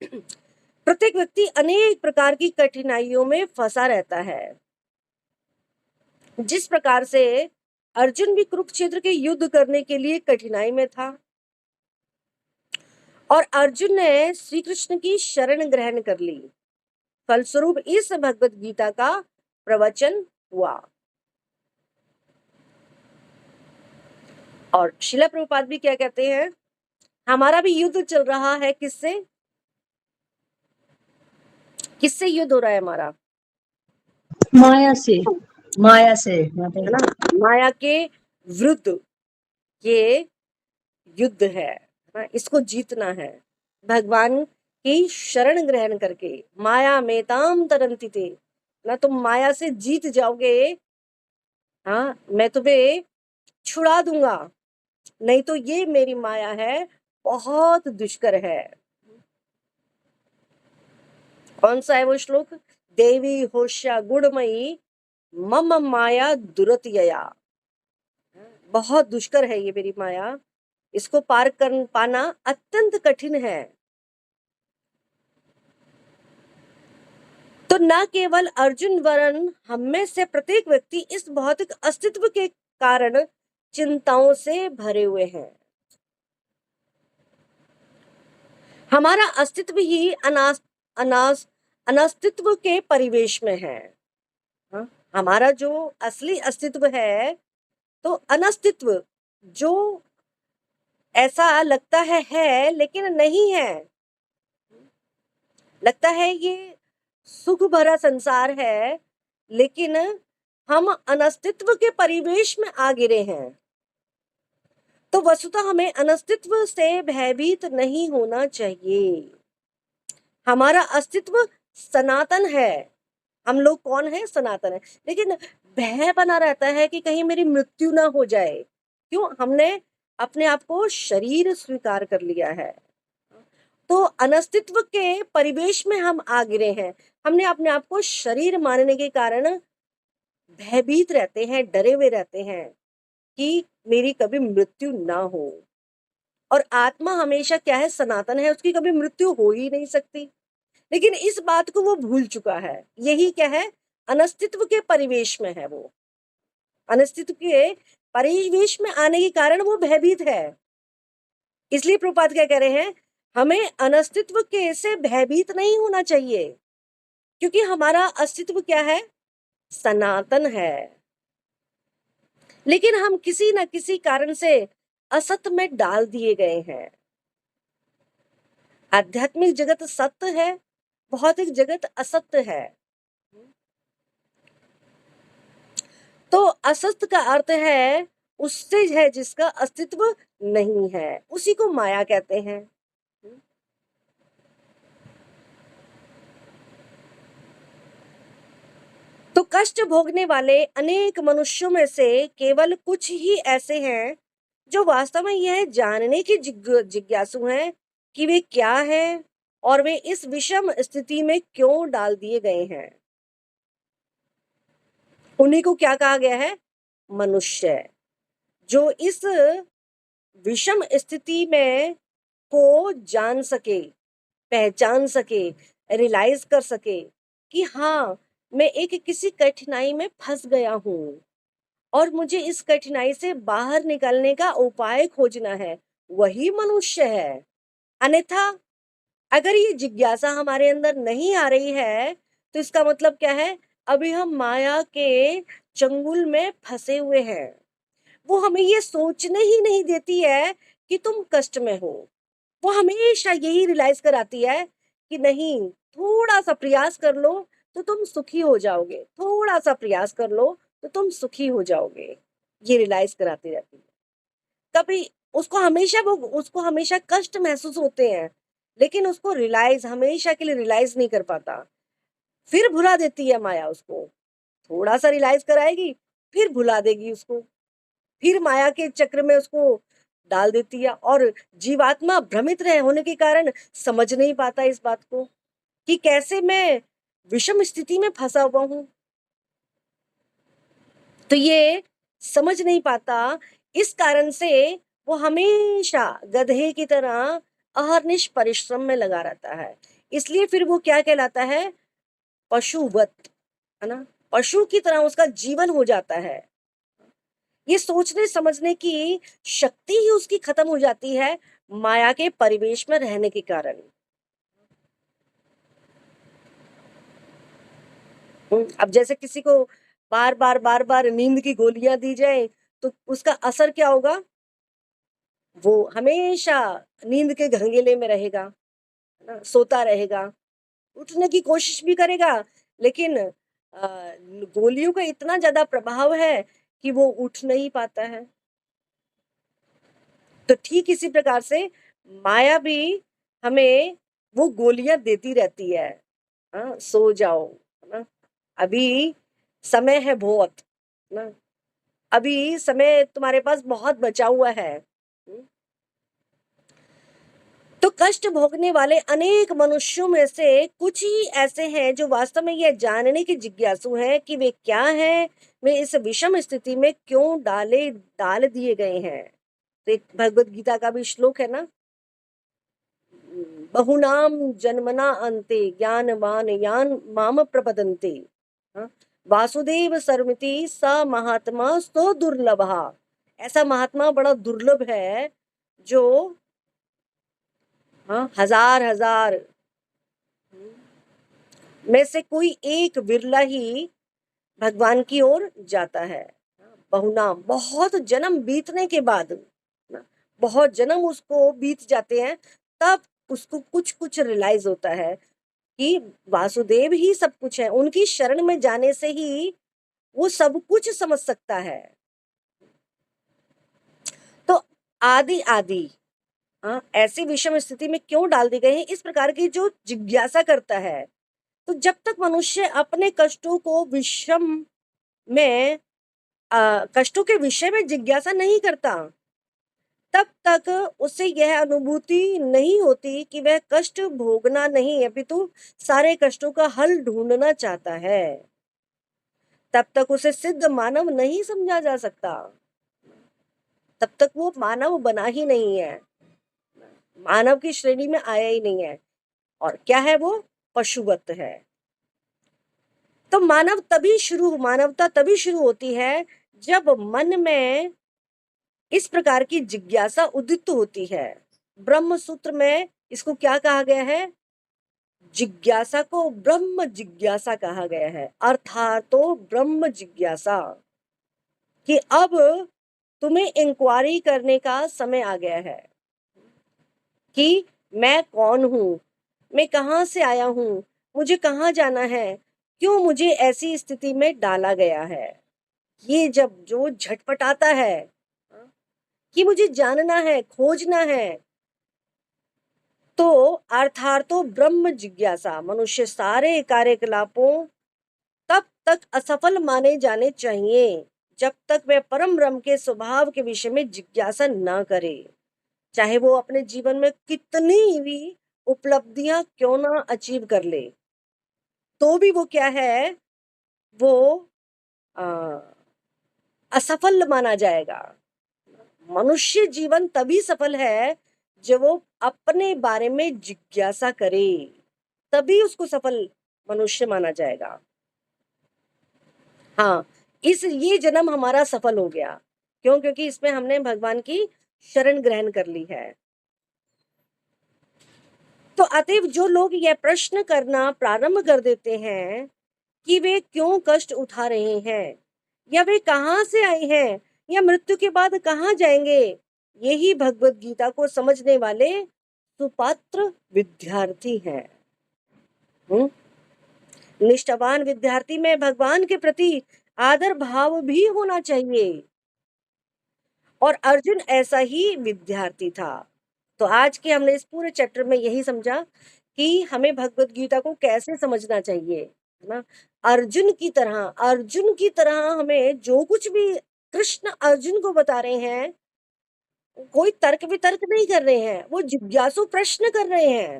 प्रत्येक व्यक्ति अनेक प्रकार की कठिनाइयों में फंसा रहता है। जिस प्रकार से अर्जुन भी कुरुक्षेत्र के युद्ध करने के लिए कठिनाई में था, और अर्जुन ने श्री कृष्ण की शरण ग्रहण कर ली, फलस्वरूप इस भगवत गीता का प्रवचन हुआ। और शिला प्रभुपाद भी क्या कहते हैं? हमारा भी युद्ध चल रहा है। किससे? किससे युद्ध हो रहा है हमारा? माया से, माया से, है ना, माया के विरुद्ध ये युद्ध है ना, इसको जीतना है। भगवान की शरण ग्रहण करके, माया में ताम तरंती थे ना, तुम माया से जीत जाओगे। हाँ, मैं तुम्हें छुड़ा दूंगा, नहीं तो ये मेरी माया है, बहुत दुष्कर है। कौन सा है वो श्लोक? देवी होश्या गुणमयी मम माया दुरतिया। बहुत दुष्कर है ये मेरी माया, इसको पार कर पाना अत्यंत कठिन है। तो न केवल अर्जुन वरन हम में से प्रत्येक व्यक्ति इस भौतिक अस्तित्व के कारण चिंताओं से भरे हुए हैं। हमारा अस्तित्व ही अनास्तित्व के परिवेश में है। हाँ? हमारा जो असली अस्तित्व है, तो अनस्तित्व जो ऐसा लगता है लेकिन नहीं है, लगता है ये सुख भरा संसार है, लेकिन हम अनस्तित्व के परिवेश में आ गिरे हैं। तो वस्तुतः हमें अनस्तित्व से भयभीत नहीं होना चाहिए। हमारा अस्तित्व सनातन है। हम लोग कौन है? सनातन है। लेकिन भय बना रहता है कि कहीं मेरी मृत्यु ना हो जाए। क्यों? हमने अपने आप को शरीर स्वीकार कर लिया है, तो अनस्तित्व के परिवेश में हम आ गिरे हैं। हमने अपने आप को शरीर मानने के कारण भयभीत रहते हैं, डरे हुए रहते हैं कि मेरी कभी मृत्यु ना हो। और आत्मा हमेशा क्या है? सनातन है, उसकी कभी मृत्यु हो ही नहीं सकती। लेकिन इस बात को वो भूल चुका है। यही क्या है? अनस्तित्व के परिवेश में है वो। अनस्तित्व के परिवेश में आने के कारण वो भयभीत है। इसलिए प्रभुपाद क्या कह रहे हैं? हमें अनस्तित्व के से भयभीत नहीं होना चाहिए, क्योंकि हमारा अस्तित्व क्या है? सनातन है। लेकिन हम किसी न किसी कारण से असत में डाल दिए गए हैं। आध्यात्मिक जगत सत्य है, भौतिक जगत असत्य है। तो असत्य का अर्थ है उससे है जिसका अस्तित्व नहीं है, उसी को माया कहते हैं। तो कष्ट भोगने वाले अनेक मनुष्यों में से केवल कुछ ही ऐसे हैं जो वास्तव में यह जानने की जिज्ञासु हैं कि वे क्या हैं और वे इस विषम स्थिति में क्यों डाल दिए गए हैं। उन्हीं को क्या कहा गया है? मनुष्य। जो इस विषम स्थिति में को जान सके, पहचान सके, रियलाइज कर सके कि हाँ, मैं एक किसी कठिनाई में फंस गया हूँ और मुझे इस कठिनाई से बाहर निकलने का उपाय खोजना है, वही मनुष्य है। अन्यथा अगर ये जिज्ञासा हमारे अंदर नहीं आ रही है, तो इसका मतलब क्या है? अभी हम माया के चंगुल में फंसे हुए हैं। वो हमें ये सोचने ही नहीं देती है कि तुम कष्ट में हो। वो हमेशा यही रियलाइज कराती है कि नहीं, थोड़ा सा प्रयास कर लो तो तुम सुखी हो जाओगे, थोड़ा सा प्रयास कर लो तो तुम सुखी हो जाओगे। ये रियलाइज कराती रहती है। कभी उसको हमेशा कष्ट महसूस होते हैं, लेकिन उसको रियलाइज हमेशा के लिए रियलाइज नहीं कर पाता। फिर भुला देती है माया उसको, थोड़ा सा रियलाइज कराएगी, फिर भुला देगी उसको, फिर माया के चक्र में उसको डाल देती है। और जीवात्मा भ्रमित रहे होने के कारण समझ नहीं पाता इस बात को कि कैसे मैं विषम स्थिति में फंसा हुआ हूं। तो ये समझ नहीं पाता, इस कारण से वो हमेशा गधे की तरह अहर्निश परिश्रम में लगा रहता है। इसलिए फिर वो क्या कहलाता है? पशुवत, है ना? पशु की तरह उसका जीवन हो जाता है। ये सोचने समझने की शक्ति ही उसकी खत्म हो जाती है माया के परिवेश में रहने के कारण। अब जैसे किसी को बार बार नींद की गोलियां दी जाए तो उसका असर क्या होगा? वो हमेशा नींद के घंगेले में रहेगा, है ना? सोता रहेगा, उठने की कोशिश भी करेगा, लेकिन गोलियों का इतना ज्यादा प्रभाव है कि वो उठ नहीं पाता है। तो ठीक इसी प्रकार से माया भी हमें वो गोलियां देती रहती है। हाँ, सो जाओ, है ना? अभी समय है बहुत, है ना? अभी समय तुम्हारे पास बहुत बचा हुआ है। तो कष्ट भोगने वाले अनेक मनुष्यों में से कुछ ही ऐसे हैं जो वास्तव में यह जानने की जिज्ञासु हैं कि वे क्या हैं, वे इस विषम स्थिति में क्यों डाल दिए गए हैं। तो एक भगवत गीता का भी श्लोक है ना, बहुनाम जन्मना अन्ते ज्ञानवान यान माम प्रपदन्ते, हाँ? वासुदेव सर्वमिति स महात्मा सो दुर्लभा। ऐसा महात्मा बड़ा दुर्लभ है जो, हाँ, हजार हजार में से कोई एक विरला ही भगवान की ओर जाता है। बहुनाम, बहुत जन्म बीतने के बाद ना, बहुत जन्म उसको बीत जाते हैं, तब उसको कुछ कुछ रियलाइज होता है कि वासुदेव ही सब कुछ है। उनकी शरण में जाने से ही वो सब कुछ समझ सकता है। तो आदि आदि, हाँ, ऐसी विषम स्थिति में क्यों डाल दी गई है, इस प्रकार की जो जिज्ञासा करता है। तो जब तक मनुष्य अपने कष्टों को विषम में कष्टों के विषय में जिज्ञासा नहीं करता, तब तक उसे यह अनुभूति नहीं होती कि वह कष्ट भोगना नहीं, अपितु सारे कष्टों का हल ढूंढना चाहता है। तब तक उसे सिद्ध मानव नहीं समझा जा सकता, तब तक वो मानव बना ही नहीं है, मानव की श्रेणी में आया ही नहीं है। और क्या है वो? पशुवत है। तो मानवता तभी शुरू होती है जब मन में इस प्रकार की जिज्ञासा उदित होती है। ब्रह्म सूत्र में इसको क्या कहा गया है? जिज्ञासा को ब्रह्म जिज्ञासा कहा गया है, अर्थात तो ब्रह्म जिज्ञासा, कि अब तुम्हें इंक्वायरी करने का समय आ गया है कि मैं कौन हूं, मैं कहां से आया हूं, मुझे कहां जाना है, क्यों मुझे ऐसी स्थिति में डाला गया है। ये जब जो झटपटाता है कि मुझे जानना है, खोजना है, तो अर्थार्थो ब्रह्म जिज्ञासा मनुष्य सारे कार्यकलापों तब तक असफल माने जाने चाहिए जब तक वह परम ब्रह्म के स्वभाव के विषय में जिज्ञासा ना करे। चाहे वो अपने जीवन में कितनी भी उपलब्धियां क्यों ना अचीव कर ले, तो भी वो क्या है? वो आ, असफल माना जाएगा। मनुष्य जीवन तभी सफल है जब वो अपने बारे में जिज्ञासा करे, तभी उसको सफल मनुष्य माना जाएगा। हाँ, ये जन्म हमारा सफल हो गया। क्यों? क्योंकि इसमें हमने भगवान की शरण ग्रहण कर ली है। तो अतएव जो लोग यह प्रश्न करना प्रारंभ कर देते हैं कि वे क्यों कष्ट उठा रहे हैं, या वे कहाँ से आए हैं, या मृत्यु के बाद कहाँ जाएंगे, यही भगवत गीता को समझने वाले सुपात्र विद्यार्थी हैं। निष्ठावान विद्यार्थी में भगवान के प्रति आदर भाव भी होना चाहिए, और अर्जुन ऐसा ही विद्यार्थी था। तो आज के हमने इस पूरे चैप्टर में यही समझा कि हमें भगवत गीता को कैसे समझना चाहिए, है ना। अर्जुन की तरह हमें जो कुछ भी कृष्ण अर्जुन को बता रहे हैं, कोई तर्क वितर्क नहीं कर रहे हैं, वो जिज्ञासु प्रश्न कर रहे हैं,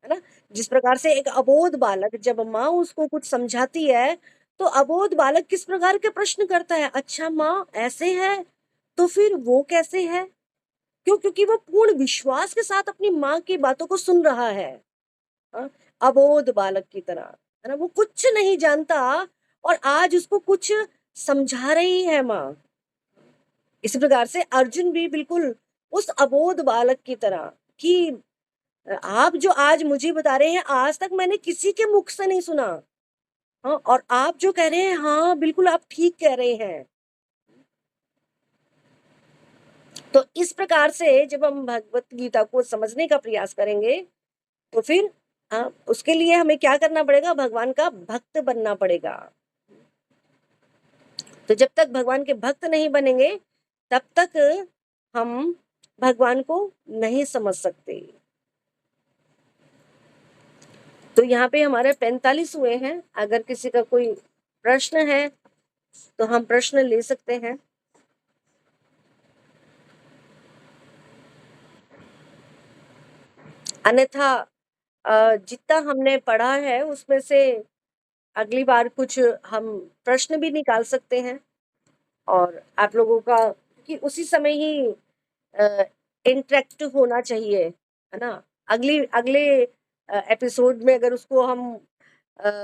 है ना। जिस प्रकार से एक अबोध बालक, जब माँ उसको कुछ समझाती है, तो अबोध बालक किस प्रकार के प्रश्न करता है, अच्छा माँ ऐसे है तो फिर वो कैसे है। क्यों? क्योंकि वो पूर्ण विश्वास के साथ अपनी माँ की बातों को सुन रहा है। हाँ? अबोध बालक की तरह, है ना। वो कुछ नहीं जानता और आज उसको कुछ समझा रही है माँ। इस प्रकार से अर्जुन भी बिल्कुल उस अबोध बालक की तरह कि आप जो आज मुझे बता रहे हैं, आज तक मैंने किसी के मुख से नहीं सुना। हाँ, और आप जो कह रहे हैं, हाँ बिल्कुल आप ठीक कह रहे हैं। तो इस प्रकार से जब हम भगवत गीता को समझने का प्रयास करेंगे, तो फिर उसके लिए हमें क्या करना पड़ेगा, भगवान का भक्त बनना पड़ेगा। तो जब तक भगवान के भक्त नहीं बनेंगे, तब तक हम भगवान को नहीं समझ सकते। तो यहाँ पे हमारे 45 हुए हैं। अगर किसी का कोई प्रश्न है तो हम प्रश्न ले सकते हैं। अन्यथा जितना हमने पढ़ा है उसमें से अगली बार कुछ हम प्रश्न भी निकाल सकते हैं, और आप लोगों का कि उसी समय ही इंटरेक्टिव होना चाहिए, है ना। अगले एपिसोड में अगर उसको हम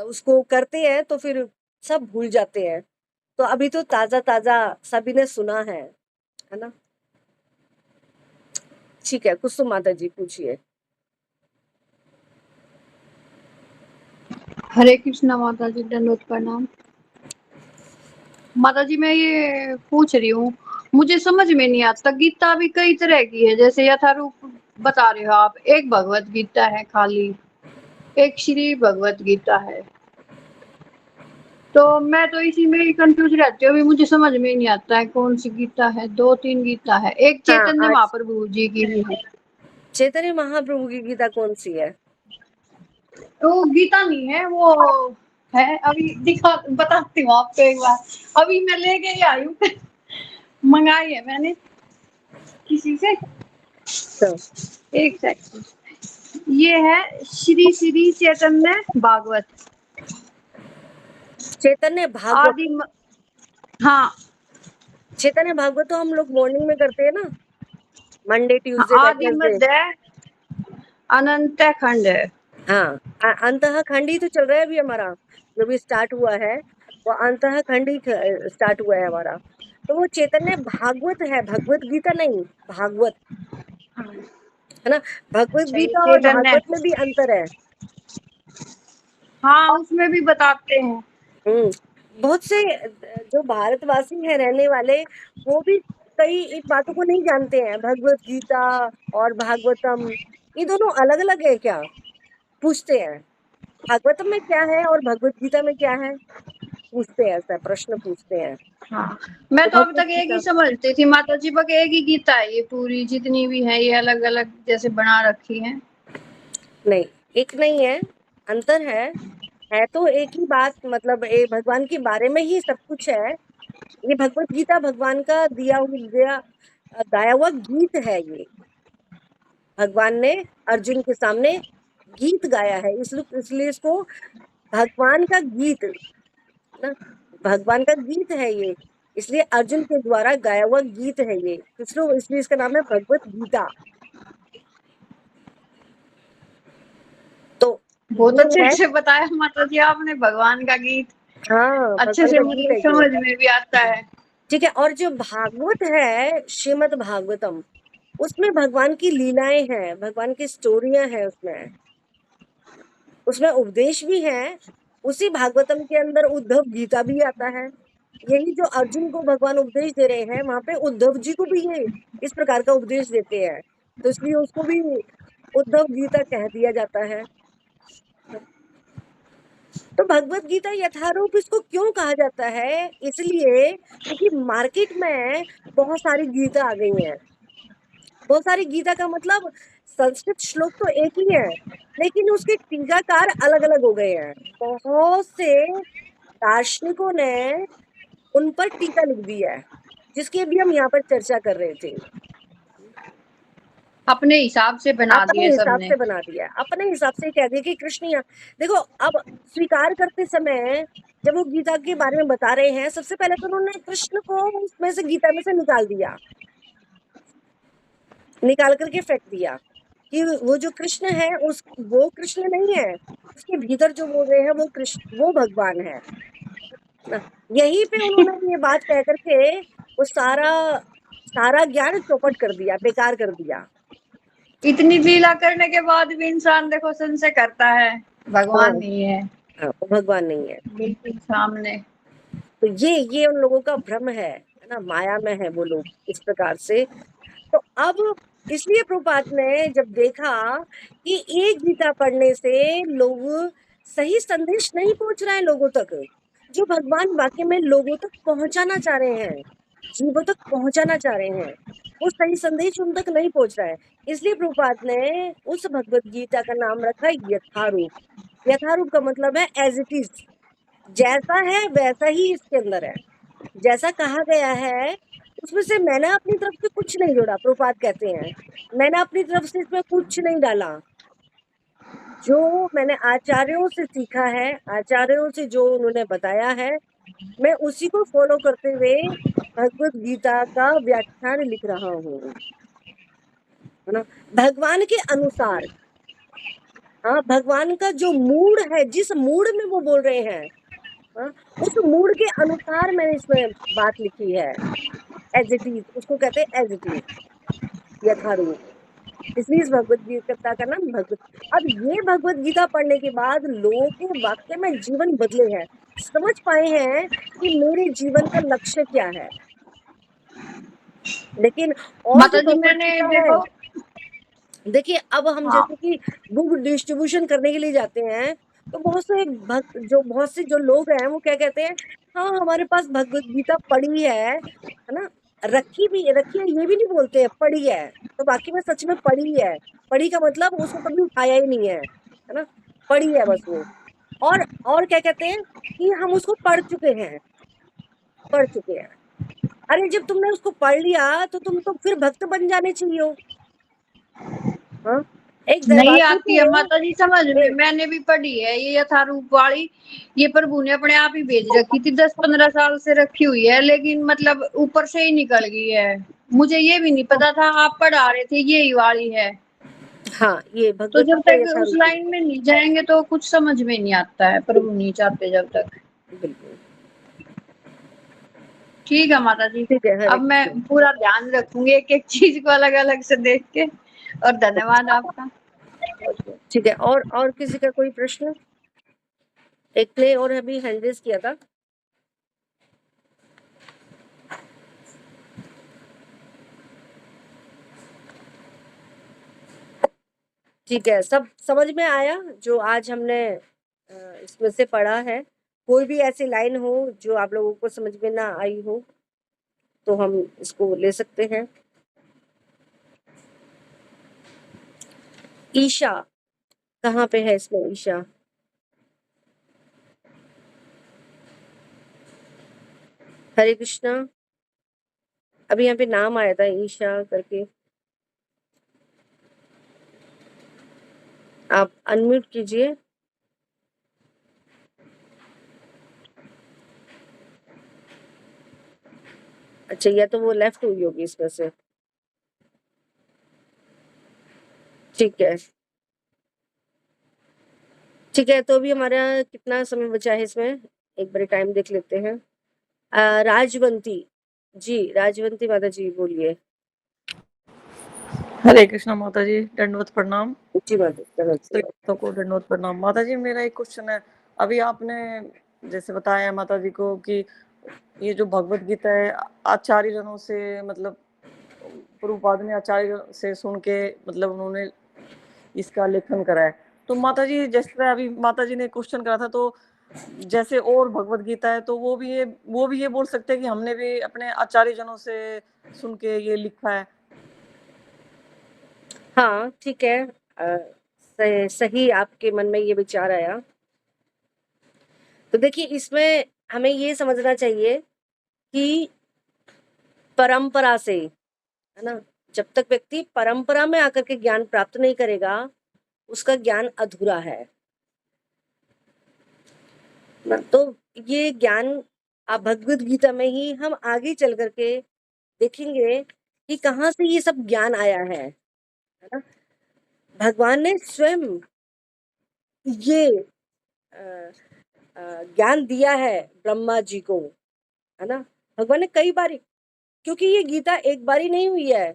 उसको करते हैं तो फिर सब भूल जाते हैं। तो अभी तो ताजा ताजा सभी ने सुना है ना। ठीक है, कुसुम माता जी पूछिए। हरे कृष्णा माता जी, दंडवत प्रणाम। माता जी मैं ये पूछ रही हूँ, मुझे समझ में नहीं आता, गीता भी कई तरह की है, जैसे यथारूप बता रहे हो आप। एक भगवत गीता है खाली, एक श्री भगवत गीता है, तो मैं तो इसी में ही कंफ्यूज रहती हूँ। अभी मुझे समझ में नहीं आता है कौन सी गीता है। 2-3 गीता है, एक हाँ, चैतन्य आज महाप्रभु जी की भी है। चैतन्य महाप्रभु की गीता कौन सी है? तो गीता नहीं है वो, है अभी दिखा बताती हूँ आपको एक बार। अभी मैं लेके ही आई हूँ मंगाई है मैंने किसी से। तो एक सेकंड, ये है श्री श्री चैतन्य भागवत चैतन्य भागवत। आदि हाँ, चैतन्य भागवत तो हम लोग मॉर्निंग में करते हैं ना, मंडे ट्यूसडे आदि वेडनेसडे। मध्य अनंत खंड है। हाँ, अंतः खंड ही तो चल रहा है अभी हमारा, जो भी स्टार्ट हुआ है वो अंतः खंड ही स्टार्ट हुआ है हमारा। तो वो चैतन्य भागवत है, भगवत गीता नहीं, भागवत, है ना। भगवत अच्छा, ये गीता और चैतन्य, भागवत में भी अंतर है। हाँ उसमें भी बताते हैं। बहुत से जो भारतवासी हैं रहने वाले, वो भी कई एक बातों को नहीं जानते हैं। भगवत गीता और भागवतम, ये दोनों अलग अलग है क्या, पूछते हैं। भागवतम में क्या है और भगवत गीता में क्या है, पूछते हैं, ऐसा प्रश्न पूछते हैं। हाँ, मैं तो तो अभी भगवत तक एक ही गीता समझती थी माता जी, बस एक ही गीता है ये पूरी, जितनी भी है ये अलग अलग जैसे बना रखी है। नहीं, एक नहीं है, अंतर है तो एक ही बात, मतलब ये भगवान के बारे में ही सब कुछ है। ये भगवत गीता भगवान का गाया हुआ गीत है। ये भगवान ने अर्जुन के सामने गीत गाया है, इसलिए इसको भगवान का गीत ना, भगवान का गीत है ये, इसलिए अर्जुन के द्वारा गाया हुआ गीत है ये, इसलिए इसका नाम है भगवत गीता। तो बहुत ये अच्छे है। से बताया माता जी आपने भगवान का गीत, हाँ, अच्छे भगवान से का गीत मतलब है ये। समझ में भी आता है। ठीक है, और जो भागवत है, श्रीमद् भागवतम, उसमें भगवान की लीलाएं हैं, भगवान की स्टोरियां हैं उसमें। उसमें उपदेश भी है। उसी भागवतम के अंदर उद्धव गीता भी आता है। यही जो अर्जुन को भगवान उपदेश दे रहे हैं, वहां पे उद्धव जी को भी ये इस प्रकार का उपदेश देते हैं। तो इसलिए उसको भी उद्धव गीता कह दिया जाता है। तो भगवत गीता यथारूप इसको क्यों कहा जाता है? इसलिए क्योंकि मार्केट में बहुत सारी गीता आ गई हैं। बहुत सारी गीता का मतलब संस्कृत श्लोक तो एक ही है, लेकिन उसके टीकाकार अलग अलग हो गए हैं। बहुत से दार्शनिकों ने उन पर टीका लिख दी है, जिसकी अभी हम यहाँ पर चर्चा कर रहे थे। अपने हिसाब से बना अपने दिए हिसाब सबने। से बना दिया है, अपने हिसाब से कह दिया कि कृष्ण यहाँ देखो। अब स्वीकार करते समय जब वो गीता के बारे में बता रहे हैं, सबसे पहले तो उन्होंने कृष्ण को उसमें से, गीता में से निकाल दिया, निकाल करके फेंक दिया कि वो जो कृष्ण है उस वो कृष्ण नहीं है। उसके भीतर जो बोल रहे हैं वो कृष्ण, वो भगवान है ना। यहीं पे उन्होंने ये बात कह करके वो सारा सारा ज्ञान चौपट कर दिया, बेकार कर दिया। इतनी लीला करने के बाद भी इंसान देखो संशय करता है, हाँ, भगवान नहीं है हाँ, वो भगवान नहीं है। बिल्कुल सामने। तो ये उन लोगों का भ्रम है ना, माया में है वो लोग इस प्रकार से। तो अब इसलिए प्रभुपाद ने जब देखा कि एक गीता पढ़ने से लोग सही संदेश नहीं पहुंच रहा है लोगों तक, जो भगवान वाकई में लोगों तक पहुंचाना चाह रहे हैं, जीवों तक पहुंचाना चाह रहे हैं, वो सही संदेश उन तक नहीं पहुंच रहा है। इसलिए प्रभुपाद ने उस भगवत गीता का नाम रखा यथारूप। यथारूप का मतलब है एज इट इज, जैसा है वैसा ही इसके अंदर है, जैसा कहा गया है। उसमें से मैंने अपनी तरफ से कुछ नहीं जोड़ा, प्रभुपाद कहते हैं मैंने अपनी तरफ से इसमें कुछ नहीं डाला। जो मैंने आचार्यों से सीखा है, आचार्यों से जो उन्होंने बताया है, मैं उसी को फॉलो करते हुए भगवत गीता का व्याख्यान लिख रहा हूँ, है ना, भगवान के अनुसार। हाँ, भगवान का जो मूड है, जिस मूड में वो बोल रहे हैं, हाँ, उस मूड के अनुसार मैंने इसमें बात लिखी है। एज इट इज, उसको कहते हैं एज इट इज, यथारूप। इसलिए इस भगवत गीता का नाम भगवत। अब ये भगवत गीता पढ़ने के बाद लोगों के वाक्य में जीवन बदले हैं, समझ पाए हैं कि मेरे जीवन का लक्ष्य क्या है। लेकिन और जो माता जी भगवत मैंने गीता है, देखो, देखिए अब हम हाँ जैसे कि बुक डिस्ट्रीब्यूशन करने के लिए जाते हैं, तो बहुत से भक्त, जो बहुत से जो लोग हैं, वो क्या कहते हैं, हाँ हमारे पास भगवत गीता पढ़ी है ना, रखी है ये भी नहीं बोलते हैं, पढ़ी है। तो बाकी में सच में पढ़ी है। पढ़ी का मतलब उसको कभी उठाया ही नहीं है ना, पढ़ी है बस वो। और क्या कहते हैं कि हम उसको पढ़ चुके हैं, पढ़ चुके हैं। अरे जब तुमने उसको पढ़ लिया तो तुम तो फिर भक्त बन जाने चाहिए हो। हाँ, एक नहीं दरवाजे आती पे है माता जी समझ में, एक मैंने भी पढ़ी है ये यथारूप वाली। ये प्रभु ने अपने आप ही भेज रखी थी, 10-15 साल से रखी हुई है, लेकिन मतलब ऊपर से ही निकल गई है। मुझे ये भी नहीं पता था, आप पढ़ा रहे थे यही वाली है। हाँ, ये तो भगवत जब गीता तक उस यथारूपी। लाइन में नहीं जाएंगे तो कुछ समझ में नहीं आता है, प्रभु नहीं चाहते जब तक। बिल्कुल। ठीक है माता जी, ठीक है, हरे अब मैं कृष्ण। पूरा ध्यान रखूंगी एक एक चीज को अलग अलग से देख के। और धन्यवाद आपका। ठीक है, और किसी का कोई प्रश्न? एक ने और अभी हैंड रेज किया था। ठीक है, सब समझ में आया जो आज हमने इसमें से पढ़ा है? कोई भी ऐसी लाइन हो जो आप लोगों को समझ में ना आई हो, तो हम इसको ले सकते हैं। ईशा कहाँ पे है इसमें? ईशा, हरे कृष्णा। अभी यहाँ पे नाम आया था ईशा करके, आप अनम्यूट कीजिए। अच्छा, या तो वो लेफ्ट हुई होगी इसमें से। ठीक है, ठीक है, तो अभी हमारा कितना समय बचा है इसमें? एक बारी टाइम देख लेते हैं। राजवंती जी, राजवंती माता जी बोलिए। हरे कृष्णा माता जी, दंडवत प्रणाम। जी माता जी। तो को दंडवत प्रणाम। माता जी मेरा एक क्वेश्चन है, अभी आपने जैसे बताया माता जी को कि ये जो भगवत गीता है आचार्य जनों से मतलब प्रभुपाद ने आचार्य से सुन के मतलब उन्होंने इसका लेखन करा है। तो माता जी जैसे अभी माता जी ने क्वेश्चन करा था, तो जैसे और भगवत गीता है तो वो भी ये बोल सकते हैं कि हमने भी अपने आचार्य जनों से सुन के ये लिखा है। हाँ, ठीक है। सही आपके मन में ये विचार आया। तो देखिए इसमें हमें ये समझना चाहिए कि परंपरा से, है ना, जब तक व्यक्ति परंपरा में आकर के ज्ञान प्राप्त नहीं करेगा, उसका ज्ञान अधूरा है ना। तो ये ज्ञान आप भगवत गीता में ही हम आगे चल करके देखेंगे कि कहाँ से ये सब ज्ञान आया है ना। भगवान ने स्वयं ये अ, ज्ञान दिया है ब्रह्मा जी को, है ना। भगवान ने कई बार, क्योंकि ये गीता एक बारी नहीं हुई है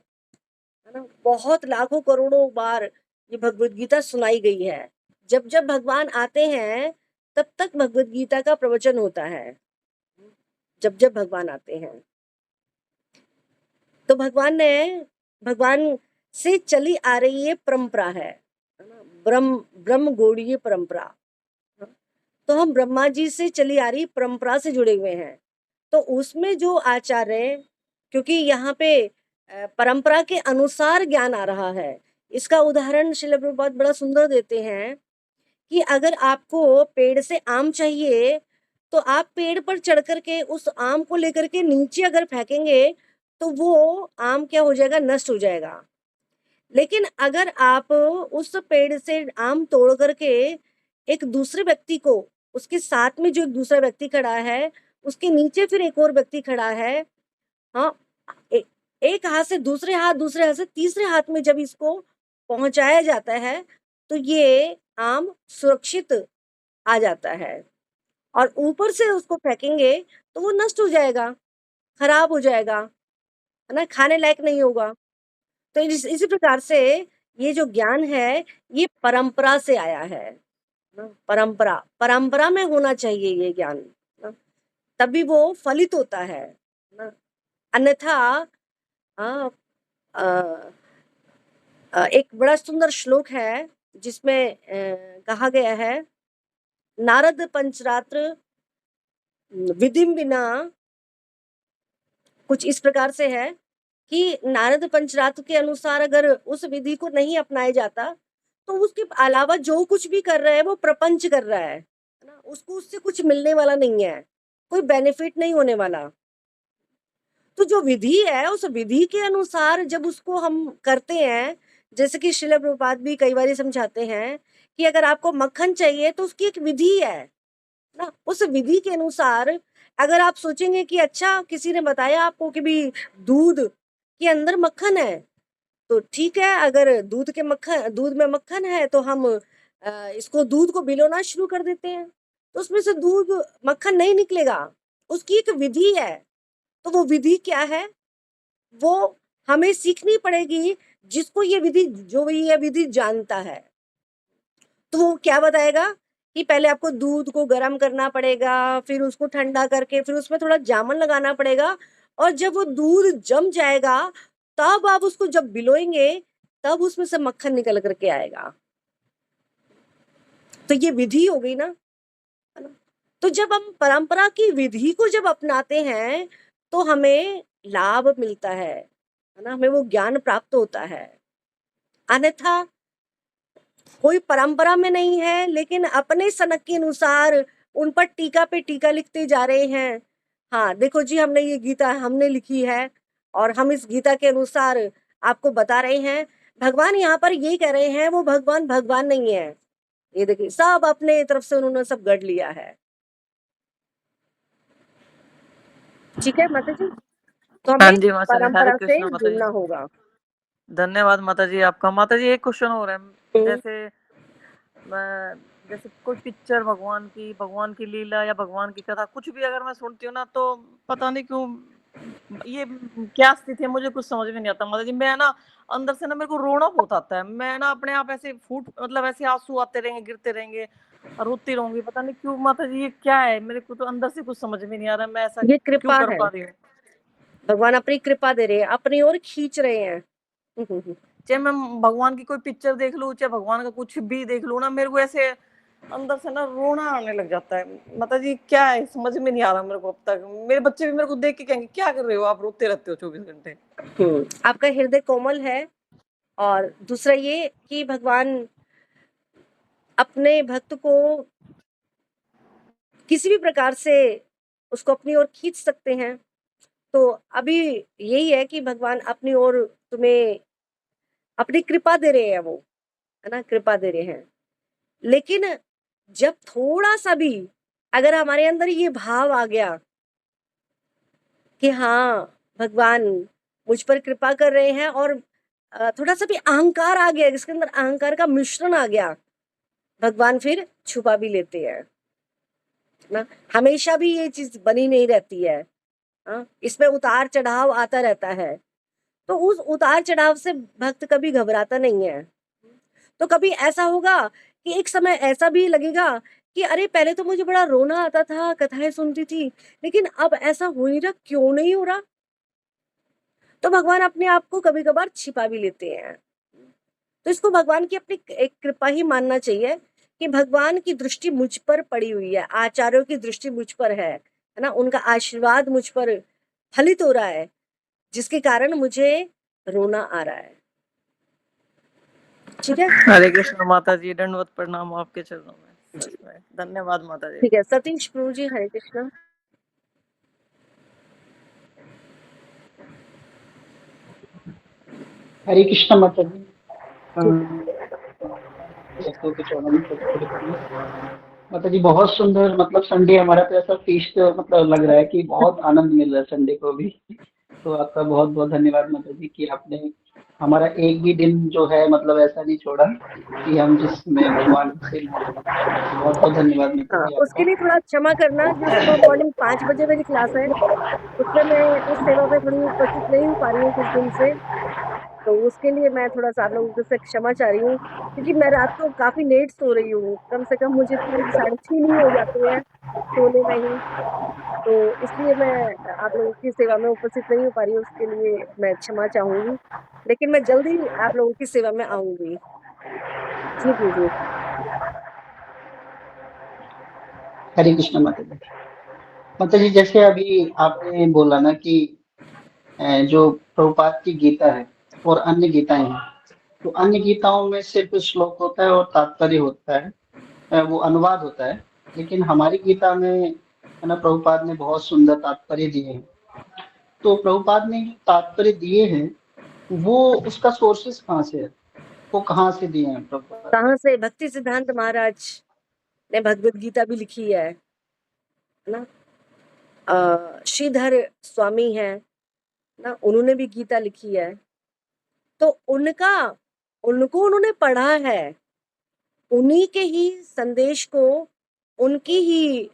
ना, बहुत लाखों करोड़ों बार ये भगवत गीता सुनाई गई है। जब जब भगवान आते हैं तब तक भगवत गीता का प्रवचन होता है, जब जब भगवान आते हैं। तो भगवान से चली आ रही ये परंपरा है ना, ब्रह्म गौड़ीय परंपरा। तो हम ब्रह्मा जी से चली आ रही परंपरा से जुड़े हुए हैं। तो उसमें जो आचार्य, क्योंकि यहाँ पे परंपरा के अनुसार ज्ञान आ रहा है। इसका उदाहरण श्रील प्रभुपाद बड़ा सुंदर देते हैं कि अगर आपको पेड़ से आम चाहिए तो आप पेड़ पर चढ़ करके उस आम को लेकर के नीचे अगर फेंकेंगे तो वो आम क्या हो जाएगा, नष्ट हो जाएगा। लेकिन अगर आप उस पेड़ से आम तोड़ करके एक दूसरे व्यक्ति को, उसके साथ में जो एक दूसरा व्यक्ति खड़ा है, उसके नीचे फिर एक और व्यक्ति खड़ा है, हाँ, एक हाथ से दूसरे हाथ, दूसरे हाथ से तीसरे हाथ में जब इसको पहुंचाया जाता है तो ये आम सुरक्षित आ जाता है। और ऊपर से उसको फेंकेंगे तो वो नष्ट हो जाएगा, खराब हो जाएगा, है ना, खाने लायक नहीं होगा। तो इसी प्रकार से ये जो ज्ञान है ये परंपरा से आया है ना। परंपरा में होना चाहिए ये ज्ञान ना, तभी वो फलित होता है ना। अन्यथा हाँ, एक बड़ा सुंदर श्लोक है जिसमें कहा गया है, नारद पंचरात्र विधिम बिना, कुछ इस प्रकार से है कि नारद पंचरात्र के अनुसार अगर उस विधि को नहीं अपनाया जाता तो उसके अलावा जो कुछ भी कर रहा है वो प्रपंच कर रहा है ना, उसको उससे कुछ मिलने वाला नहीं है, कोई बेनिफिट नहीं होने वाला। तो जो विधि है उस विधि के अनुसार जब उसको हम करते हैं, जैसे कि श्रील प्रभुपाद भी कई बार समझाते हैं कि अगर आपको मक्खन चाहिए तो उसकी एक विधि है ना, उस विधि के अनुसार अगर आप सोचेंगे कि अच्छा किसी ने बताया आपको कि भी दूध के अंदर मक्खन है, तो ठीक है, अगर दूध में मक्खन है तो हम इसको दूध को भिगोना शुरू कर देते हैं, तो उसमें से दूध मक्खन नहीं निकलेगा, उसकी एक विधि है। तो वो विधि क्या है, वो हमें सीखनी पड़ेगी। जिसको ये विधि, जो ये विधि जानता है, तो वो क्या बताएगा कि पहले आपको दूध को गर्म करना पड़ेगा, फिर उसको ठंडा करके फिर उसमें थोड़ा जामन लगाना पड़ेगा, और जब वो दूध जम जाएगा तब आप उसको जब बिलोएंगे तब उसमें से मक्खन निकल करके आएगा। तो ये विधि हो गई ना, है ना। तो जब हम परंपरा की विधि को जब अपनाते हैं तो हमें लाभ मिलता है ना, हमें वो ज्ञान प्राप्त होता है। अन्यथा कोई परंपरा में नहीं है लेकिन अपने सनक के अनुसार उन पर टीका पे टीका लिखते जा रहे हैं। हाँ देखो जी, हमने ये गीता हमने लिखी है और हम इस गीता के अनुसार आपको बता रहे हैं। भगवान यहाँ पर ये कह रहे हैं, वो भगवान नहीं है। ये देखिए सब अपने तरफ से उन्होंने सब गढ़ लिया है। ठीक है माता जी, तो हाँ हमें जी माता जी, हरे परंपरा से कृष्ण माता जी, जुड़ना होगा। धन्यवाद माता जी आपका। माता जी एक क्वेश्चन हो रहा है, हम्म, जैसे मैं जैसे कोई पिक्चर भगवान की लीला या भगवान की कथा कुछ भी अगर मैं सुनती हूँ ना तो पता नहीं क्यों ये क्या स्थिति है मुझे कुछ समझ में नहीं आता माता जी। मैं ना अंदर से ना मेरे को रोना बहुत आता है। मैं ना अपने आप ऐसे फूट मतलब ऐसे आंसू आते रहेंगे, गिरते रहेंगे और रोती रहूँगी। पता नहीं क्यों माता जी ये क्या है? मेरे को तो अंदर से कुछ समझ में नहीं आ रहा मैं ऐसा ये क्यों कृपा कर है, पा रही हूँ? भगवान अपनी कृपा दे रहे हैं, अपनी ओर खींच रहे हैं। चाहे मैं भगवान की कोई पिक्चर देख लूँ, चाहे भगवान का कुछ भी देख लूँ ना, मेरे को ऐसे अंदर से ना रोना आने लग जाता है। माता जी क्या है समझ में नहीं आ रहा मेरे को अब तक। मेरे बच्चे भी मेरे को देख के कहेंगे क्या कर रहे हो आप रोते रहते हो 24 घंटे। आपका हृदय कोमल है और दूसरा ये कि भगवान अपने भक्त को किसी भी प्रकार से उसको अपनी ओर खींच सकते हैं। तो अभी यही है कि भगवान अपनी ओर तुम्हें अपनी कृपा दे रहे हैं, वो है ना, कृपा दे रहे हैं। लेकिन जब थोड़ा-सा भी अगर हमारे अंदर ये भाव आ गया कि हाँ, भगवान मुझ पर कृपा कर रहे हैं और थोड़ा-सा भी अहंकार आ गया, जिसके अंदर अहंकार का मिश्रण आ गया, भगवान फिर छुपा भी लेते हैं, है ना? हमेशा भी ये चीज़ बनी नहीं रहती है, हाँ? इसमें उतार-चढ़ाव आता रहता है। तो उस उतार-चढ़ाव से भक्त कभी घबराता नहीं है। तो कभी ऐसा होगा कि एक समय ऐसा भी लगेगा कि अरे पहले तो मुझे बड़ा रोना आता था, कथाएँ सुनती थी, लेकिन अब ऐसा हो नहीं रहा, क्यों नहीं हो रहा? तो भगवान अपने आप को कभी-कभार छिपा भी लेते हैं। तो इसको भगवान की अपनी एक कृपा ही मानना चाहिए कि भगवान की दृष्टि मुझ पर पड़ी हुई है, आचार्यों की दृष्टि मुझ पर है ना? उनका आशीर्वाद मुझ पर फलित हो रहा है, जिसके कारण मुझे रोना आ रहा है। ठीक है? हरे कृष्ण माता जी, दंडवत प्रणाम आपके चरणों में। सच में धन्यवाद माता जी। ठीक है, सतीश प्रभु जी, हरे कृष्ण। हरे कृष्ण माता जी। ठीक भक्तों के चरणों में कोटि कोटि प्रणाम। माता जी बहुत सुंदर, मतलब संडे हमारा तो ऐसा फीस्ट मतलब लग रहा है कि बहुत आनंद मिल रहा है संडे को भी। तो आपका बहुत बहुत धन्यवाद माता जी कि आपने हमारा एक भी दिन जो है मतलब ऐसा नहीं छोड़ा कि हम जिसमें भगवान से ना जुड़े। तो बहुत बहुत धन्यवाद माता हाँ, जी उसके आपका। लिए थोड़ा क्षमा करना, जो सुबह मॉर्निंग 5 बजे मेरी क्लास है, उसमें मैं उस सेवा में थोड़ी उपस्थित नहीं हो पा रही हूँ कुछ दिन से। तो उसके लिए मैं थोड़ा-सा आप लोगों से क्षमा चाह रही हूँ, क्योंकि मैं रात को काफ़ी लेट सो रही हूँ। कम से कम मुझे 3 साढ़े 3 ही हो जाते हैं सोने में ही। तो इसलिए मैं आप लोगों की सेवा में उपस्थित नहीं हो पा रही हूँ, उसके लिए मैं क्षमा चाहूँगी। लेकिन मैं जल्दी आप लोगों की सेवा में आऊँगी। जी, जी, जी। हरे कृष्ण माता जी। माता जी जैसे अभी आपने बोला ना कि जो प्रभुपाद की गीता है और अन्य गीताएं हैं, तो अन्य गीताओं में सिर्फ श्लोक होता है और तात्पर्य होता है, वो अनुवाद होता है। लेकिन हमारी गीता में है ना, प्रभुपाद ने बहुत सुंदर तात्पर्य दिए हैं। तो प्रभुपाद ने जो तात्पर्य दिए हैं वो उसका सोर्सेस कहाँ से है, वो कहाँ से दिए हैं प्रभुपाद कहाँ से? भक्ति सिद्धांत महाराज ने भगवत गीता भी लिखी है ना? श्रीधर स्वामी हैं ना, उन्होंने भी गीता लिखी है। तो उनको उन्होंने पढ़ा है, उन्हीं के ही संदेश को, उनकी ही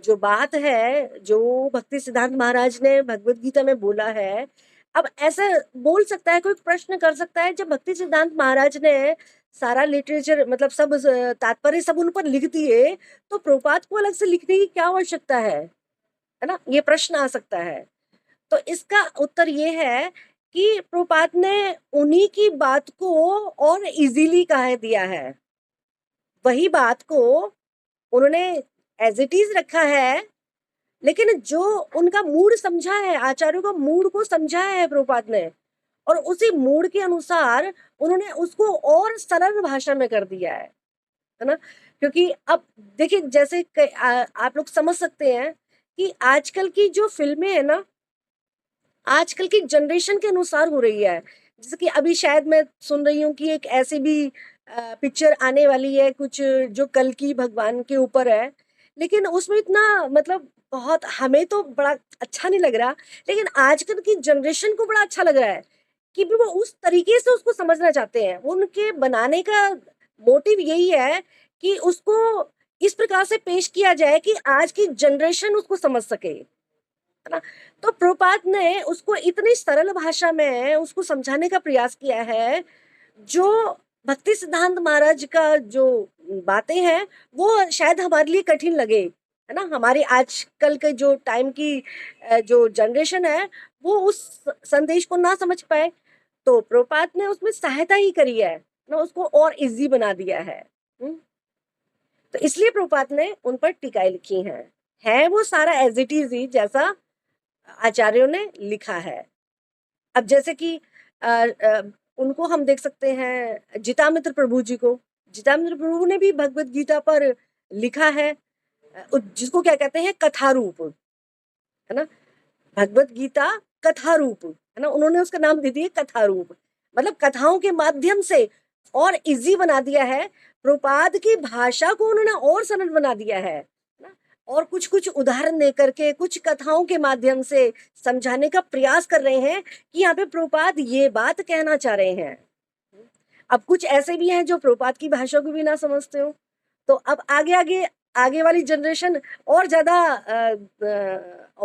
जो बात है, जो भक्ति सिद्धांत महाराज ने भगवत गीता में बोला है। अब ऐसा बोल सकता है, कोई प्रश्न कर सकता है, जब भक्ति सिद्धांत महाराज ने सारा लिटरेचर मतलब सब तात्पर्य सब उन पर लिख दिए, तो प्रभुपाद को अलग से लिखने की क्या आवश्यकता है ना? ये प्रश्न आ सकता है। तो इसका उत्तर ये है कि प्रभुपाद ने उन्हीं की बात को और इजीली कह दिया है। वही बात को उन्होंने एज इट इज रखा है, लेकिन जो उनका मूड समझा है, आचार्यों का मूड को समझा है प्रभुपाद ने, और उसी मूड के अनुसार उन्होंने उसको और सरल भाषा में कर दिया है ना? क्योंकि अब देखिए, जैसे आप लोग समझ सकते हैं कि आजकल की जो फिल्में है ना, आजकल की जनरेशन के अनुसार हो रही है। जैसे कि अभी शायद मैं सुन रही हूँ कि एक ऐसी भी पिक्चर आने वाली है कुछ, जो कल्कि भगवान के ऊपर है। लेकिन उसमें इतना मतलब बहुत हमें तो बड़ा अच्छा नहीं लग रहा, लेकिन आजकल की जनरेशन को बड़ा अच्छा लग रहा है कि भी वो उस तरीके से उसको समझना चाहते हैं। उनके बनाने का मोटिव यही है कि उसको इस प्रकार से पेश किया जाए कि आज की जनरेशन उसको समझ सके, है ना। तो प्रभुपाद ने उसको इतनी सरल भाषा में उसको समझाने का प्रयास किया है, जो भक्ति सिद्धांत महाराज का जो बातें हैं वो शायद हमारे लिए कठिन लगे, है ना। हमारी आजकल के जो टाइम की जो जनरेशन है वो उस संदेश को ना समझ पाए, तो प्रभुपाद ने उसमें सहायता ही करी है ना, उसको और इजी बना दिया है। तो इसलिए प्रभुपाद ने उन पर टीकाएं लिखी हैं, है वो सारा एज इट इज ही जैसा आचार्यों ने लिखा है। अब जैसे कि उनको हम देख सकते हैं जितामित्र प्रभु जी को, जितामित्र प्रभु ने भी भगवत गीता पर लिखा है, जिसको क्या कहते हैं कथा रूप, है ना। भगवत गीता कथा रूप, है ना, उन्होंने उसका नाम दे दिया कथा रूप, मतलब कथाओं के माध्यम से और इजी बना दिया है, प्रभुपाद की भाषा को उन्होंने और सरल बना दिया है ना, और कुछ कुछ उदाहरण दे करके कुछ कथाओं के माध्यम से समझाने का प्रयास कर रहे हैं कि यहाँ पे प्रभुपाद ये बात कहना चाह रहे हैं। अब कुछ ऐसे भी हैं जो प्रभुपाद की भाषा को भी ना समझते हो, तो अब आगे आगे आगे वाली जनरेशन और ज्यादा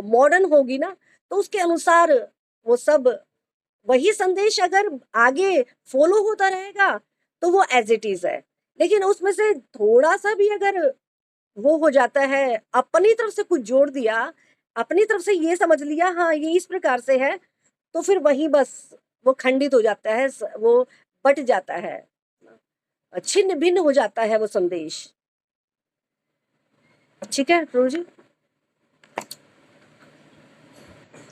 मॉडर्न होगी ना, तो उसके अनुसार वो सब वही संदेश अगर आगे फॉलो होता रहेगा तो वो एज इट इज है, लेकिन उसमें से थोड़ा सा भी अगर वो हो जाता है, अपनी तरफ से कुछ जोड़ दिया, अपनी तरफ से ये समझ लिया हाँ ये इस प्रकार से है, तो फिर वही बस वो खंडित हो जाता है, वो बट जाता है, छिन्न भिन्न हो जाता है वो संदेश। ठीक है प्रभु जी।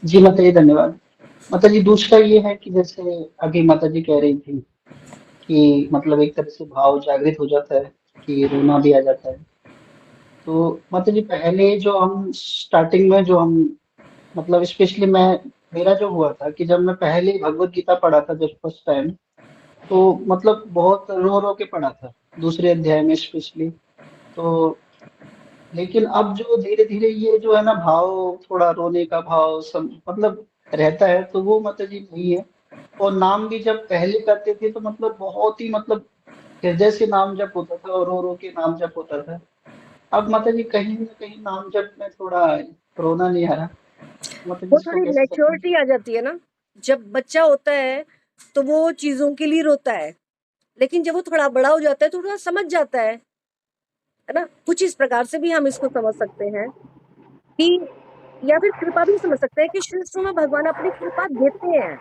जी माता जी धन्यवाद। माता जी दूसरा ये है कि जैसे अभी माता जी कह रही थी कि मतलब एक तरह से भाव जागृत हो जाता है कि रोना भी आ जाता है। तो माता जी पहले जो हम स्टार्टिंग में जो हम मतलब स्पेशली मेरा जो हुआ था कि जब मैं पहले भगवत गीता पढ़ा था जब फर्स्ट टाइम, तो मतलब बहुत रो रो के पढ़ा था दूसरे अध्याय में स्पेशली। तो लेकिन अब जो धीरे धीरे ये जो है ना भाव, थोड़ा रोने का भाव मतलब रहता है, तो वो माता जी नहीं है। और नाम भी जब पहले करते थे तो मतलब बहुत ही मतलब हृदय से नाम जप होता था और रो रो के नाम जप होता था। अब माता जी कहीं ना कहीं नाम जप में थोड़ा रोना नहीं आ रहा, माता जी वो इसको थोड़ी कैसे समझें? मैच्योरिटी आ जाती है ना, जब बच्चा होता है तो वो चीजों के लिए रोता है, लेकिन जब वो थोड़ा बड़ा हो जाता है तो थोड़ा समझ जाता है ना। कुछ इस प्रकार से भी हम इसको समझ सकते हैं कि, या फिर कृपा भी समझ सकते हैं कि शिष्यों में भगवान अपनी कृपा देते हैं,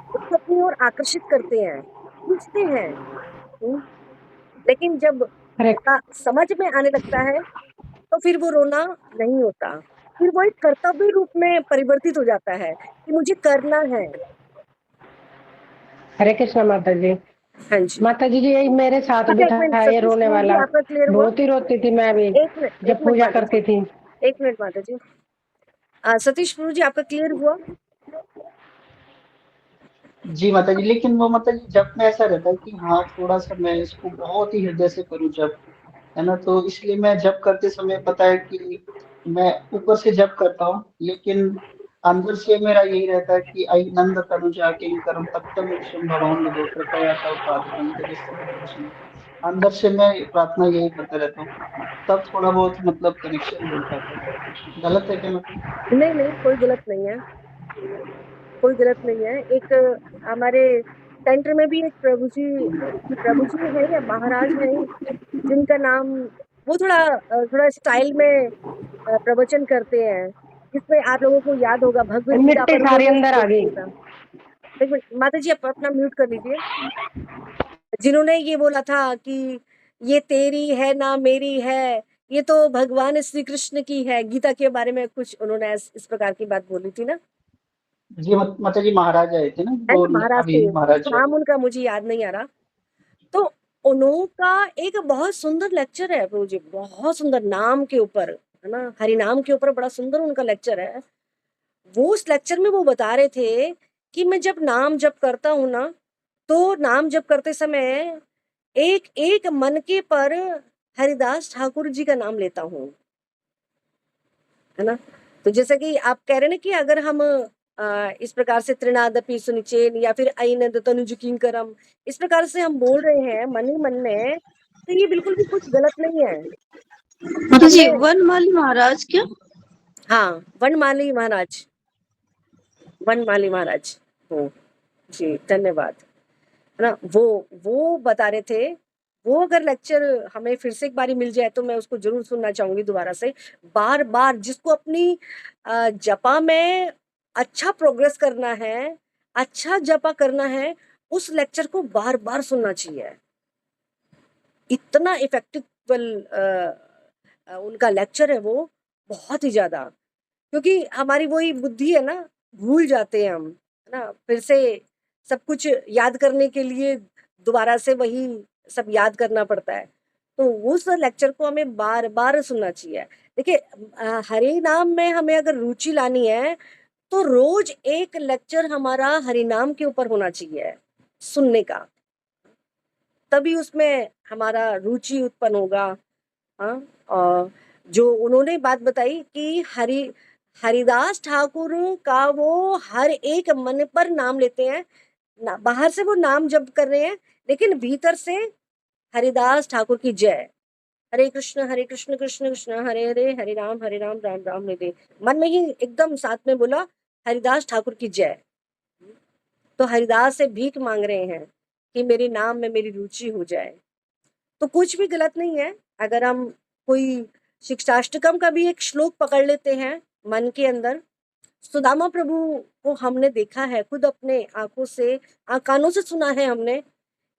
उसको अपनी ओर आकर्षित करते हैं, खींचते हैं। हम्म, लेकिन जब हरे थोड़ा समझ में आने लगता है तो फिर वो रोना नहीं होता, फिर वो एक कर्तव्य रूप में परिवर्तित हो जाता है कि मुझे करना है। हरे कृष्णा माता जी। हाँ जी। माता जी यही मेरे साथ भी अच्छा एक मिनट था ये सतीश रोने प्रभु जी वाला। आपका क्लियर हुआ? बहुत ही रोती थी मैं भी एक जब मिनट पूजा माता करती जी, थी। एक मिनट माता जी, सतीश प्रभु जी आपका क्लियर हुआ? जी माता जी, लेकिन वो माता जी जब में ऐसा रहता है कि हाँ थोड़ा सा मैं इसको बहुत ही हृदय से करूँ जब, है ना, तो इसलिए मैं जब करते समय पता है कि मैं ऊपर से जब करता हूँ, लेकिन अंदर से मेरा यही रहता है कि आई नंद तनुजा किंकरम तप्तम ईशम भवान दो कृपया तव पादकम तेजस्वी दर्शन। अंदर से मैं प्रार्थना यही करता रहता हूँ, तब थोड़ा बहुत मतलब कनेक्शन जुड़ पाता है। गलत है क्या मतलब? नहीं नहीं, कोई गलत नहीं है, कोई गलत नहीं है। एक हमारे सेंटर में भी एक प्रभु जी है या महाराज है जिनका नाम, वो थोड़ा थोड़ा स्टाइल में प्रवचन करते हैं, जिसमें आप लोगों को याद होगा भगवत गीता मिट्टी पर सारी उन्होंने अंदर आ श्लोक गई। दिया था। एक मिनट माता जी, आप अपना म्यूट कर लीजिए। जिन्होंने ये बोला था कि ये तेरी है ना मेरी है, ये तो भगवान श्री कृष्ण की है, गीता के बारे में कुछ उन्होंने इस प्रकार की बात बोली थी ना। जी माता जी महाराज आए थे ना, है वो ना, अभी महाराष्ट्र, महाराज जी नाम अभी। उनका मुझे याद नहीं आ रहा। तो उनका एक बहुत सुंदर लेक्चर है प्रभु जी, बहुत सुंदर, नाम के ऊपर, है ना, हरि नाम के ऊपर बड़ा सुंदर उनका लेक्चर है। वो उस लेक्चर में वो बता रहे थे कि मैं जब नाम जप करता हूँ ना, तो नाम जप करते समय एक एक मन के पर हरिदास ठाकुर जी का नाम लेता हूँ, है ना। तो जैसे कि आप कह रहे हैं ना कि अगर हम इस प्रकार से त्रिनादपि सुनिचेन या फिर ऐनद तनुज किंकरम, इस प्रकार से हम बोल रहे हैं मन ही मन में, तो ये बिल्कुल भी कुछ गलत नहीं है। माता जी हमने वनमाली महाराज क्या? हाँ, वनमाली महाराज, वनमाली महाराज। जी, धन्यवाद। है ना? वो बता रहे थे, वो अगर लेक्चर हमें फिर से एक बारी मिल जाए तो मैं उसको ज़रूर सुनना चाहूँगी दोबारा से। बार-बार जिसको अपनी जपा में अच्छा प्रोग्रेस करना है, अच्छा जपा करना है, उस लेक्चर को बार-बार सुनना चाहिए। इतना इफेक्टिवल उनका लेक्चर है वो, बहुत ही ज़्यादा। क्योंकि हमारी वही बुद्धि है ना, भूल जाते हैं हम, है ना? फिर से सब कुछ याद करने के लिए दोबारा से वही सब याद करना पड़ता है। तो उस लेक्चर को हमें बार-बार सुनना चाहिए। देखिए हरि नाम में हमें अगर रुचि लानी है, तो रोज़ एक लेक्चर हमारा हरि नाम के ऊपर होना चाहिए, सुनने का। तभी उसमें हमारा रुचि उत्पन्न होगा। हाँ, और जो उन्होंने बात बताई कि हरिदास ठाकुर का वो हर एक मन पर नाम लेते हैं, बाहर से वो नाम जप कर रहे हैं, लेकिन भीतर से हरिदास ठाकुर की जय, हरे कृष्ण कृष्ण कृष्ण हरे हरे, हरे राम राम राम हरे। मन में ही एकदम साथ में बोला हरिदास ठाकुर की जय। तो हरिदास से भीख मांग रहे हैं कि मेरे नाम में मेरी रुचि हो जाए। तो कुछ भी गलत नहीं है अगर हम कोई शिक्षाष्टकम का भी एक श्लोक पकड़ लेते हैं मन के अंदर। सुदामा प्रभु को हमने देखा है, खुद अपने आंखों से, कानों से सुना है हमने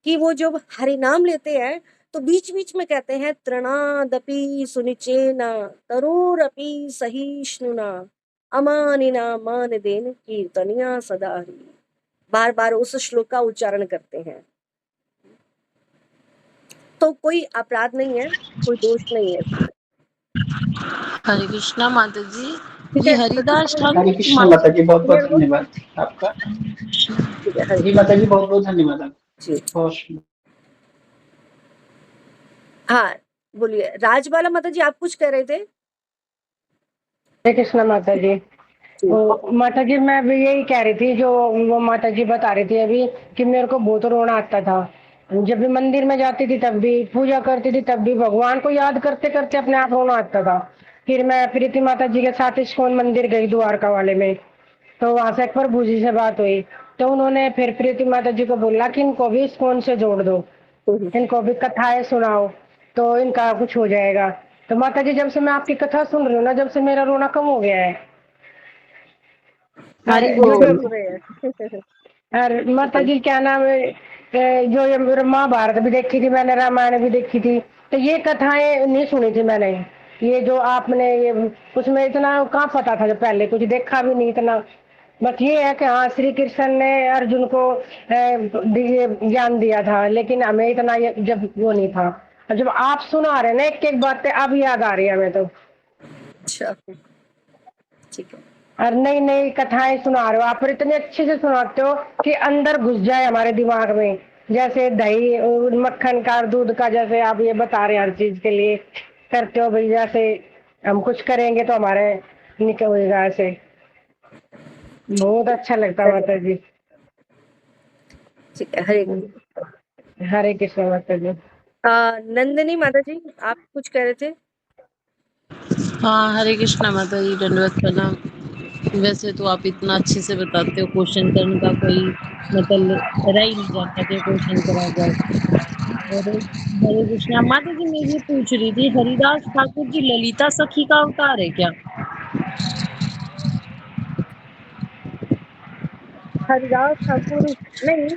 कि वो जब हरि नाम लेते हैं तो बीच बीच में कहते हैं तृणादपि सुनिचेना तरोरपि सहिष्णुना अमानिना मान देन कीर्तनिया सदा ही। बार बार उस श्लोक का उच्चारण करते हैं। तो कोई अपराध नहीं है, कोई दोष नहीं है इसमें। हरे कृष्णा माता जी। ठीक ये है सतीश हरिदास कौन जी? हरे ठाकुर कृष्ण माता माता जी, बहुत बहुत क्लियर हुआ? धन्यवाद आपका। ठीक है हरे जी माता जी, बहुत बहुत धन्यवाद आपका। जी। बहुत हाँ बोलिए राजबाला माता जी, आप कुछ कह रहे थे? हरे कृष्णा माता जी। जी। माता जी मैं भी यही कह रही थी, जो वो माता जी बता रही थी अभी, कि मेरे को बहुत रोना आता था। जब भी मंदिर में जाती थी तब भी, पूजा करती थी तब भी, भगवान को याद करते करते अपने आप रोना आता था। फिर मैं प्रीति माता जी के साथ इस्कॉन मंदिर गई द्वारका वाले में, तो वहां से प्रभु जी से बात हुई। तो उन्होंने फिर प्रीति माता जी को बोला कि इनको भी इस्कॉन से जोड़ दो, इनको भी कथाएं सुनाओ, तो इनका कुछ हो जाएगा। तो माता जी जब से मैं आपकी कथा सुन रही हूँ ना, जब से मेरा रोना कम हो गया है। और हरी जो बोल जो सुन रहे हैं। और माता जी क्या नाम है, जो ये महाभारत भी देखी थी मैंने, रामायण भी देखी थी, तो ये कथाएं नहीं सुनी थी मैंने। ये जो आपने ये, उसमें इतना कहाँ पता था, जो पहले कुछ देखा भी नहीं इतना। बस ये है कि हाँ, श्री कृष्ण ने अर्जुन को ज्ञान दिया था, लेकिन हमें इतना जब वो नहीं था। और जब आप सुना रहे ना एक एक बातें, अब याद आ रही है हमें तो। अच्छा ठीक है। और नई नई कथाएं सुना रहे हो आप, और इतने अच्छे से सुनाते हो कि अंदर घुस जाए हमारे दिमाग में। जैसे दही और मक्खन का और दूध का, जैसे आप ये बता रहे हैं हर चीज के लिए करते हो भाई, जैसे हम कुछ करेंगे तो हमारे निकलेगा ऐसे। बहुत अच्छा लगता माता जी। ठीक है हरे हरे कृष्ण माता जी। नंदिनी माता जी, आप कुछ कह रहे थे? हाँ, हरे कृष्णा माता जी, दंडवत प्रणाम। वैसे तो आप इतना अच्छे से बताते हो, क्वेश्चन करने का कोई मतलब रह ही नहीं जाता कि क्वेश्चन करा जाए। और हरे कृष्णा माता जी, मैं ये पूछ रही थी, हरिदास ठाकुर जी ललिता सखी का अवतार है क्या? हरिदास ठाकुर नहीं,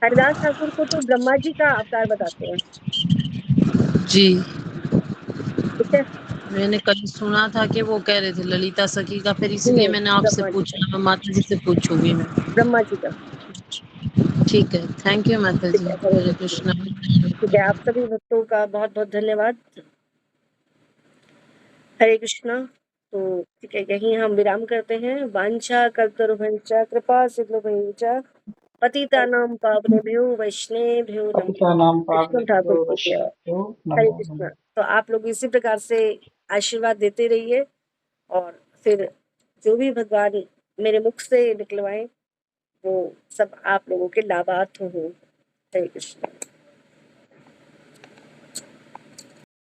हरिदास ठाकुर को तो ब्रह्मा जी का अवतार बताते हैं। जी, ठीक है। मैंने कल सुना था कि वो कह रहे थे ललिता सखी का, फिर इसलिए नहीं, मैंने आपसे ब्रह्मा जी का, पूछा, मैं माता जी से पूछूंगी मैं। ब्रह्मा जी का। ठीक है, थैंक यू माता ठीक जी। है हरे हरे कृष्ण। कृष्णा। ठीक है, आप सभी भक्तों का बहुत बहुत धन्यवाद। हरे कृष्णा। तो ठीक है, यहीं हम विराम करते हैं। वांछा कल्पतरुभ्यंच कृपा सिंधुभ्यंच पतितानां पावनेभ्यो वैष्णवेभ्यो नमः। नाम कृष्ण ठाकुर पावनेभ्यो की जय। वैष्णवेभ्यो हरे नमो कृष्ण। नमः। तो आप लोग इसी प्रकार से आशीर्वाद देते रहिए, और फिर जो भी भगवान मेरे मुख से निकलवाएं वो सब आप लोगों के लाभार्थ हो। हरे कृष्ण।